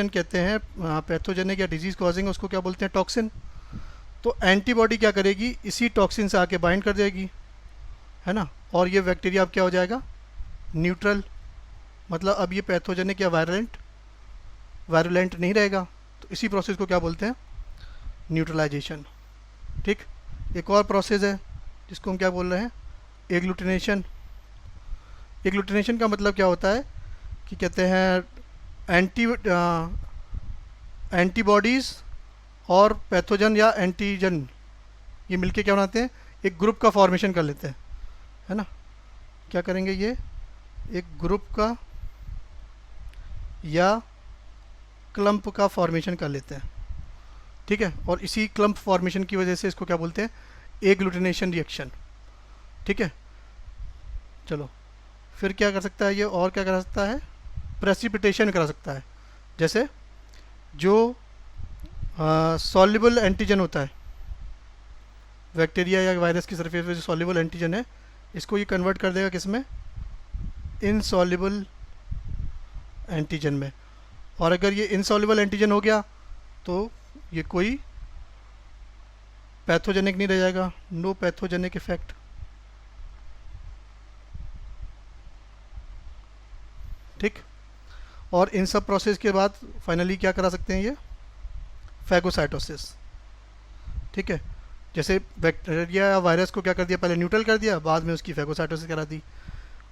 कहते हैं पैथोजेनिक या डिजीज़ कॉजिंग, उसको क्या बोलते हैं, टॉक्सिन। तो एंटीबॉडी क्या करेगी, इसी टॉक्सिन से आके बाइंड कर देगी, है ना, और ये बैक्टीरिया अब क्या हो जाएगा, न्यूट्रल, मतलब अब ये पैथोजेनिक या वायरुलेंट नहीं रहेगा। तो इसी प्रोसेस को क्या बोलते हैं, न्यूट्रलाइजेशन। ठीक, एक और प्रोसेस है जिसको हम क्या बोल रहे हैं, एग्लूटिनेशन। एग्लूटिनेशन का मतलब क्या होता है कि कहते हैं एंटीबॉडीज़ और पैथोजन या एंटीजन ये मिलके क्या बनाते हैं, एक ग्रुप का फॉर्मेशन कर लेते हैं, है ना। क्या करेंगे, ये एक ग्रुप का या क्लम्प का फॉर्मेशन कर लेते हैं। ठीक है, और इसी क्लम्प फॉर्मेशन की वजह से इसको क्या बोलते हैं, एग्लूटिनेशन रिएक्शन। ठीक है, चलो, फिर क्या कर सकता है ये, और क्या करा सकता है, प्रेसिपिटेशन करा सकता है। जैसे जो सॉल्युबल एंटीजन होता है, बैक्टीरिया या वायरस की सरफेस पे जो सॉल्युबल एंटीजन है, इसको ये कन्वर्ट कर देगा किस में, इनसॉल्युबल एंटीजन में। और अगर ये इनसॉल्युबल एंटीजन हो गया तो ये कोई पैथोजेनिक नहीं रह जाएगा, नो पैथोजेनिक इफेक्ट। ठीक, और इन सब प्रोसेस के बाद फाइनली क्या करा सकते हैं ये फैगोसाइटोसिस। ठीक है, जैसे बैक्टीरिया या वायरस को क्या कर दिया, पहले न्यूट्रल कर दिया, बाद में उसकी फैगोसाइटोसिस करा दी।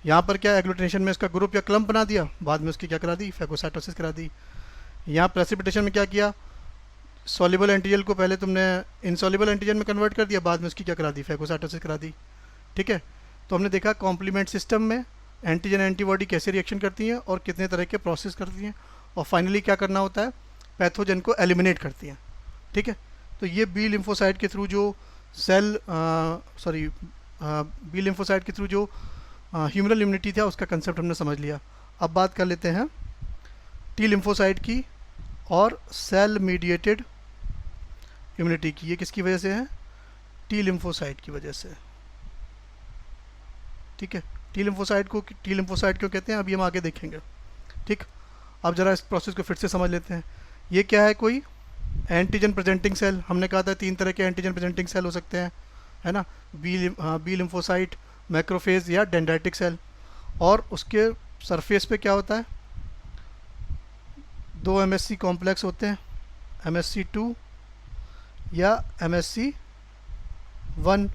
यहाँ पर क्या एग्लूटिनेशन में इसका ग्रुप या क्लम्प बना दिया, बाद में उसकी क्या करा दी, फैगोसाइटोसिस करा दी। यहाँ प्रेसिपिटेशन में क्या किया, सॉल्युबल एंटीजन को पहले तुमने इनसॉल्युबल एंटीजन में कन्वर्ट कर दिया, बाद में उसकी क्या करा दी, फैगोसाइटोसिस करा दी। ठीक है, तो हमने देखा कॉम्प्लीमेंट सिस्टम में एंटीजन एंटीबॉडी कैसे रिएक्शन करती हैं और कितने तरह के प्रोसेस करती हैं, और फाइनली क्या करना होता है, पैथोजन को एलिमिनेट करती हैं। ठीक है, तो ये बी लिम्फोसाइट के थ्रू जो बी लिम्फोसाइट के थ्रू जो ह्यूमरल इम्यूनिटी था उसका कंसेप्ट हमने समझ लिया। अब बात कर लेते हैं टी लिम्फोसाइट की और सेल मीडिएटेड इम्यूनिटी की। ये किसकी वजह से है, टी लिम्फोसाइट की वजह से। ठीक है, टी लिम्फोसाइट क्यों कहते हैं अभी हम आगे देखेंगे। ठीक, अब ज़रा इस प्रोसेस को फिर से समझ लेते हैं। ये क्या है, कोई एंटीजन प्रेजेंटिंग सेल, हमने कहा था 3 तरह के एंटीजन प्रेजेंटिंग सेल हो सकते हैं, है ना, बी लिम्फोसाइट, मैक्रोफेज या डेंड्राइटिक सेल। और उसके सरफेस पे क्या होता है, 2 MSC कॉम्प्लेक्स होते हैं, MSC2 या MSC1।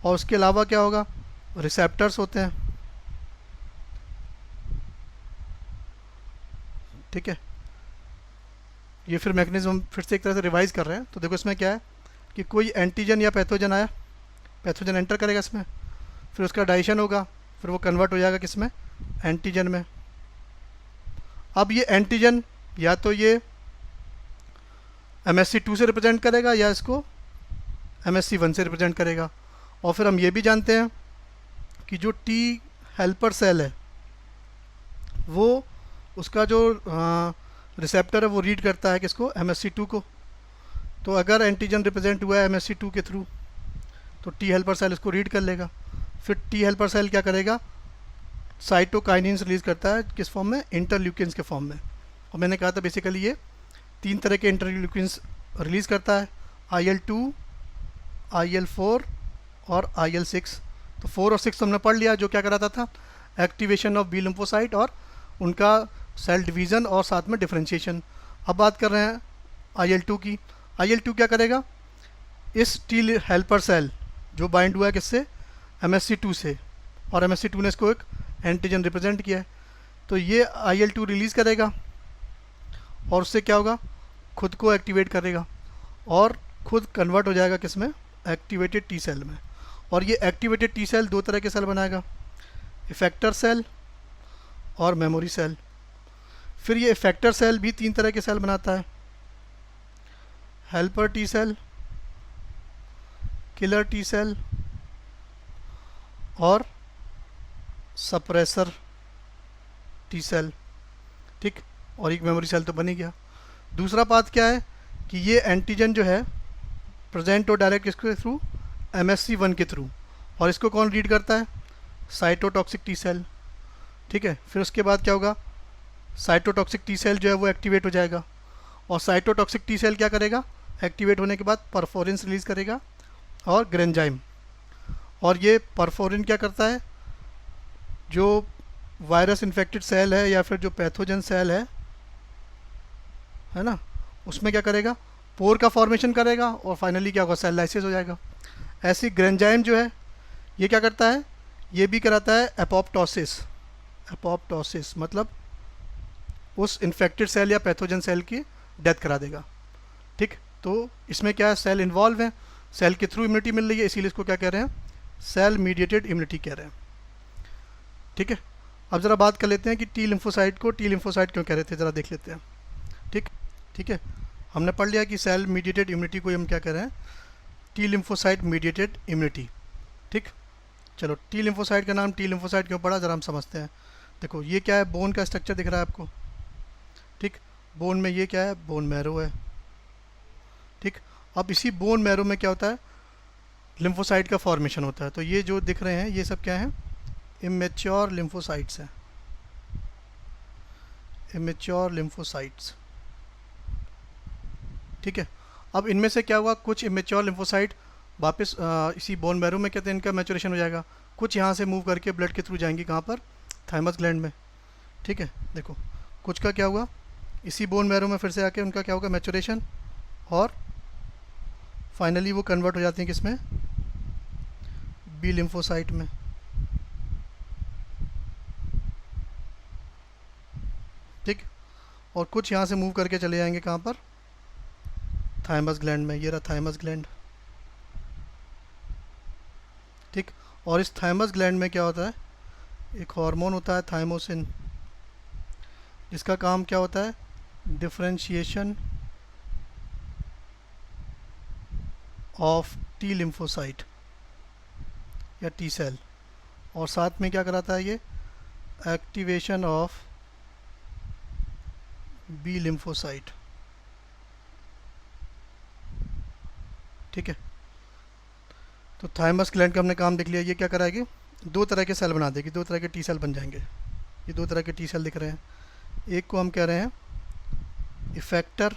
और उसके अलावा क्या होगा, रिसेप्टर्स होते हैं। ठीक है, ये फिर मैकेनिज्म फिर से एक तरह से रिवाइज कर रहे हैं। तो देखो इसमें क्या है कि कोई एंटीजन या पैथोजन आया, पैथोजन एंटर करेगा इसमें, फिर उसका डाइजेशन होगा, फिर वो कन्वर्ट हो जाएगा किस में, एंटीजन में। अब ये एंटीजन या तो ये MSC2 से रिप्रेजेंट करेगा या इसको MSC1 से रिप्रेजेंट करेगा। और फिर हम ये भी जानते हैं कि जो टी हेल्पर सेल है वो उसका जो रिसेप्टर है वो रीड करता है किसको, MSC2 को। तो अगर एंटीजन रिप्रेजेंट हुआ है MSC2 के थ्रू तो टी हेल्पर सेल इसको रीड कर लेगा। फिर टी हेल्पर सेल क्या करेगा, साइटोकाइनिन्स रिलीज करता है, किस फॉर्म में, इंटरल्यूकिन्स के फॉर्म में। और मैंने कहा था बेसिकली ये 3 तरह के इंटरल्यूकिन्स रिलीज़ करता है, IL-2, IL-4 और IL-6। तो 4 और 6 हमने पढ़ लिया, जो क्या कराता था, एक्टिवेशन ऑफ बी लिम्फोसाइट और उनका सेल डिवीज़न और साथ में डिफरेंशिएशन। अब बात कर रहे हैं IL-2 की। IL-2 क्या करेगा, इस टी हेल्पर सेल जो बाइंड हुआ है किससे, MSC2 से, और MSC2 ने इसको एक एंटीजन रिप्रेजेंट किया है, तो ये IL-2 रिलीज़ करेगा और उससे क्या होगा, खुद को एक्टिवेट करेगा और खुद कन्वर्ट हो जाएगा किस में, एक्टिवेटेड टी सेल में। और ये एक्टिवेटेड टी सेल 2 तरह के सेल बनाएगा, इफेक्टर सेल और मेमोरी सेल। फिर ये इफेक्टर सेल भी 3 तरह के सेल बनाता है, helper T cell, killer T cell और सप्रेसर टी सेल। ठीक, और एक मेमोरी सेल तो बन ही गया। दूसरा बात क्या है कि ये एंटीजन जो है प्रेजेंट हो डायरेक्ट किसके थ्रू, MSC1 के थ्रू, और इसको कौन रीड करता है, साइटोटॉक्सिक टी सेल। ठीक है, फिर उसके बाद क्या होगा, साइटोटॉक्सिक टी सेल जो है वो एक्टिवेट हो जाएगा, और साइटोटॉक्सिक टी सेल क्या करेगा, एक्टिवेट होने के बाद परफोरिन रिलीज़ करेगा और ग्रेंजाइम। और ये परफोरिन क्या करता है, जो वायरस इन्फेक्टेड सेल है या फिर जो पैथोजन सेल है ना, उसमें क्या करेगा, पोर का फॉर्मेशन करेगा और फाइनली क्या होगा, सेल लाइसिस हो जाएगा। ऐसी ग्रेंजाइम जो है ये क्या करता है, ये भी कराता है एपोप्टोसिस। एपोप्टोसिस मतलब उस इन्फेक्टेड सेल या पैथोजन सेल की डेथ करा देगा। ठीक, तो इसमें क्या है, सेल इन्वॉल्व है, सेल के थ्रू इम्यूनिटी मिल रही है, इसीलिए इसको क्या कह रहे हैं, सेल मीडिएटेड इम्यूनिटी कह रहे हैं। ठीक है, अब ज़रा बात कर लेते हैं कि टी लिम्फोसाइट को टी लिम्फोसाइट क्यों कह रहे थे, ज़रा देख लेते हैं। ठीक है, हमने पढ़ लिया कि सेल मीडिएटेड इम्यूनिटी को हम क्या कह रहे हैं, टी लिम्फोसाइट मीडिएटेड इम्यूनिटी। ठीक, चलो टी लिम्फोसाइट का नाम टी लिम्फोसाइट क्यों पड़ा, ज़रा हम समझते हैं। देखो ये क्या है, बोन का स्ट्रक्चर दिख रहा है आपको। ठीक, बोन में ये क्या है, बोन मैरो है। ठीक, अब इसी बोन मैरो में क्या होता है, लिम्फोसाइट का फॉर्मेशन होता है। तो ये जो दिख रहे हैं ये सब क्या है, इमेच्योर लिम्फोसाइट्स हैं, इमेच्योर लिम्फोसाइट्स। ठीक है, अब इनमें से क्या हुआ, कुछ इमेच्योर लिम्फोसाइट वापस इसी बोन मैरो में कहते हैं इनका मैचुरेशन हो जाएगा, कुछ यहाँ से मूव करके ब्लड के थ्रू जाएंगी कहाँ पर, थाइमस ग्लैंड में। ठीक है, देखो कुछ का क्या हुआ, इसी बोन मैरो में फिर से आके उनका क्या होगा, मैचुरेशन, और फाइनली वो कन्वर्ट हो जाते हैं किस में, बी लिम्फोसाइट में। ठीक, और कुछ यहाँ से मूव करके चले जाएंगे कहाँ पर, थाइमस ग्लैंड में। ये रहा थाइमस ग्लैंड। ठीक, और इस थाइमस ग्लैंड में क्या होता है, एक हार्मोन होता है थाइमोसिन, जिसका काम क्या होता है, डिफरेंशिएशन ऑफ टी लिम्फोसाइट या टी सेल, और साथ में क्या कराता है ये, एक्टिवेशन ऑफ बी लिम्फोसाइट। ठीक है, तो थाइमस ग्लैंड का हमने काम देख लिया। ये क्या कराएगी, दो तरह के सेल बना देगी, दो तरह के टी सेल बन जाएंगे। ये दो तरह के टी सेल दिख रहे हैं, एक को हम कह रहे हैं इफेक्टर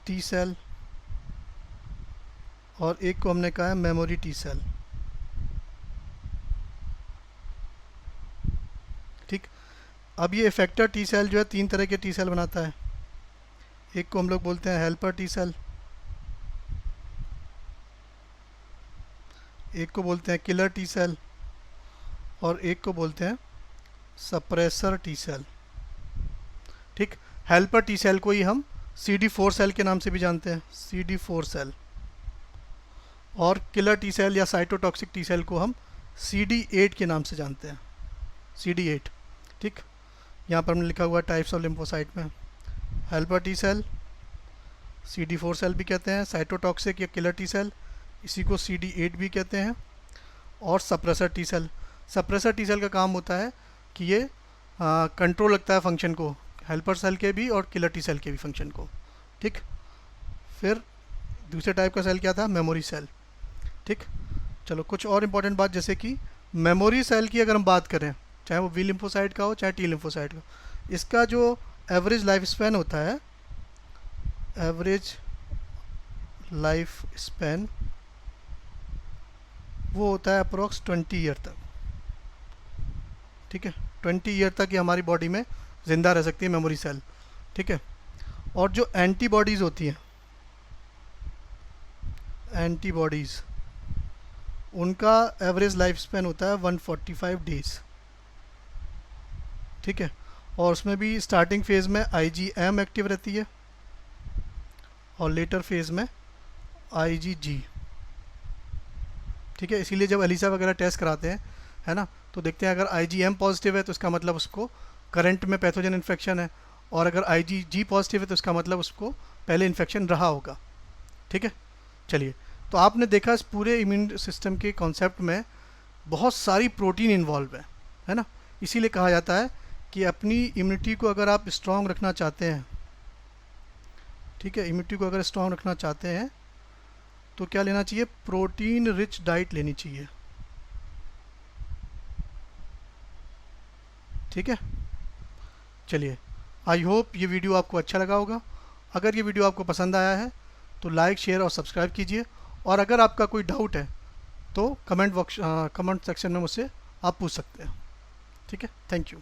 टी सेल, और एक को हमने कहा है मेमोरी टी सेल। ठीक, अब ये इफेक्टर टी सेल जो है तीन तरह के टी सेल बनाता है। एक को हम लोग बोलते हैं हेल्पर टी सेल, एक को बोलते हैं किलर टी सेल, और एक को बोलते हैं सप्रेसर टी सेल। ठीक, हेल्पर टी सेल को ही हम CD4 सेल के नाम से भी जानते हैं, CD4 सेल, और किलर टी सेल या साइटोटॉक्सिक टी सेल को हम CD8 के नाम से जानते हैं, CD8। ठीक, यहाँ पर हमने लिखा हुआ टाइप्स ऑफ लिम्फोसाइट में, helper T cell, CD4 cell भी कहते हैं, साइटोटॉक्सिक या किलर टी सेल इसी को CD8 भी कहते हैं, और suppressor T cell. Suppressor T cell का काम होता है कि ये कंट्रोल रखता है फंक्शन को, हेल्पर सेल के भी और किलर टी सेल के भी फंक्शन को। ठीक, फिर दूसरे टाइप का सेल क्या था, मेमोरी सेल। ठीक, चलो कुछ और इम्पोर्टेंट बात, जैसे कि मेमोरी सेल की अगर हम बात करें, चाहे वो बी लिम्फोसाइट का हो चाहे टी लिम्फोसाइट का, इसका जो एवरेज लाइफ स्पैन होता है, एवरेज लाइफ स्पैन वो होता है अप्रोक्स 20 ईयर तक। ठीक है, 20 ईयर तक ये हमारी बॉडी में ज़िंदा रह सकती है मेमोरी सेल। ठीक है, और जो एंटीबॉडीज़ होती हैं, एंटीबॉडीज़, उनका एवरेज लाइफ स्पैन होता है 145 डेज। ठीक है, और उसमें भी स्टार्टिंग फेज़ में IgM एक्टिव रहती है और लेटर फेज़ में IgG। ठीक है, इसीलिए जब एलिसा वगैरह टेस्ट कराते हैं, है ना, तो देखते हैं अगर IgM पॉजिटिव है तो इसका मतलब उसको करंट में पैथोजन इन्फेक्शन है, और अगर IgG पॉजिटिव है तो इसका मतलब उसको पहले इन्फेक्शन रहा होगा। ठीक है, चलिए, तो आपने देखा इस पूरे इम्यून सिस्टम के कॉन्सेप्ट में बहुत सारी प्रोटीन इन्वॉल्व है ना। इसीलिए कहा जाता है कि अपनी इम्यूनिटी को अगर आप स्ट्रॉन्ग रखना चाहते हैं, ठीक है, इम्यूनिटी को अगर स्ट्रॉन्ग रखना चाहते हैं तो क्या लेना चाहिए, प्रोटीन रिच डाइट लेनी चाहिए। ठीक है, चलिए, आई होप ये वीडियो आपको अच्छा लगा होगा। अगर ये वीडियो आपको पसंद आया है तो लाइक, शेयर और सब्सक्राइब कीजिए, और अगर आपका कोई डाउट है तो कमेंट सेक्शन में मुझसे आप पूछ सकते हैं। ठीक है, थैंक यू।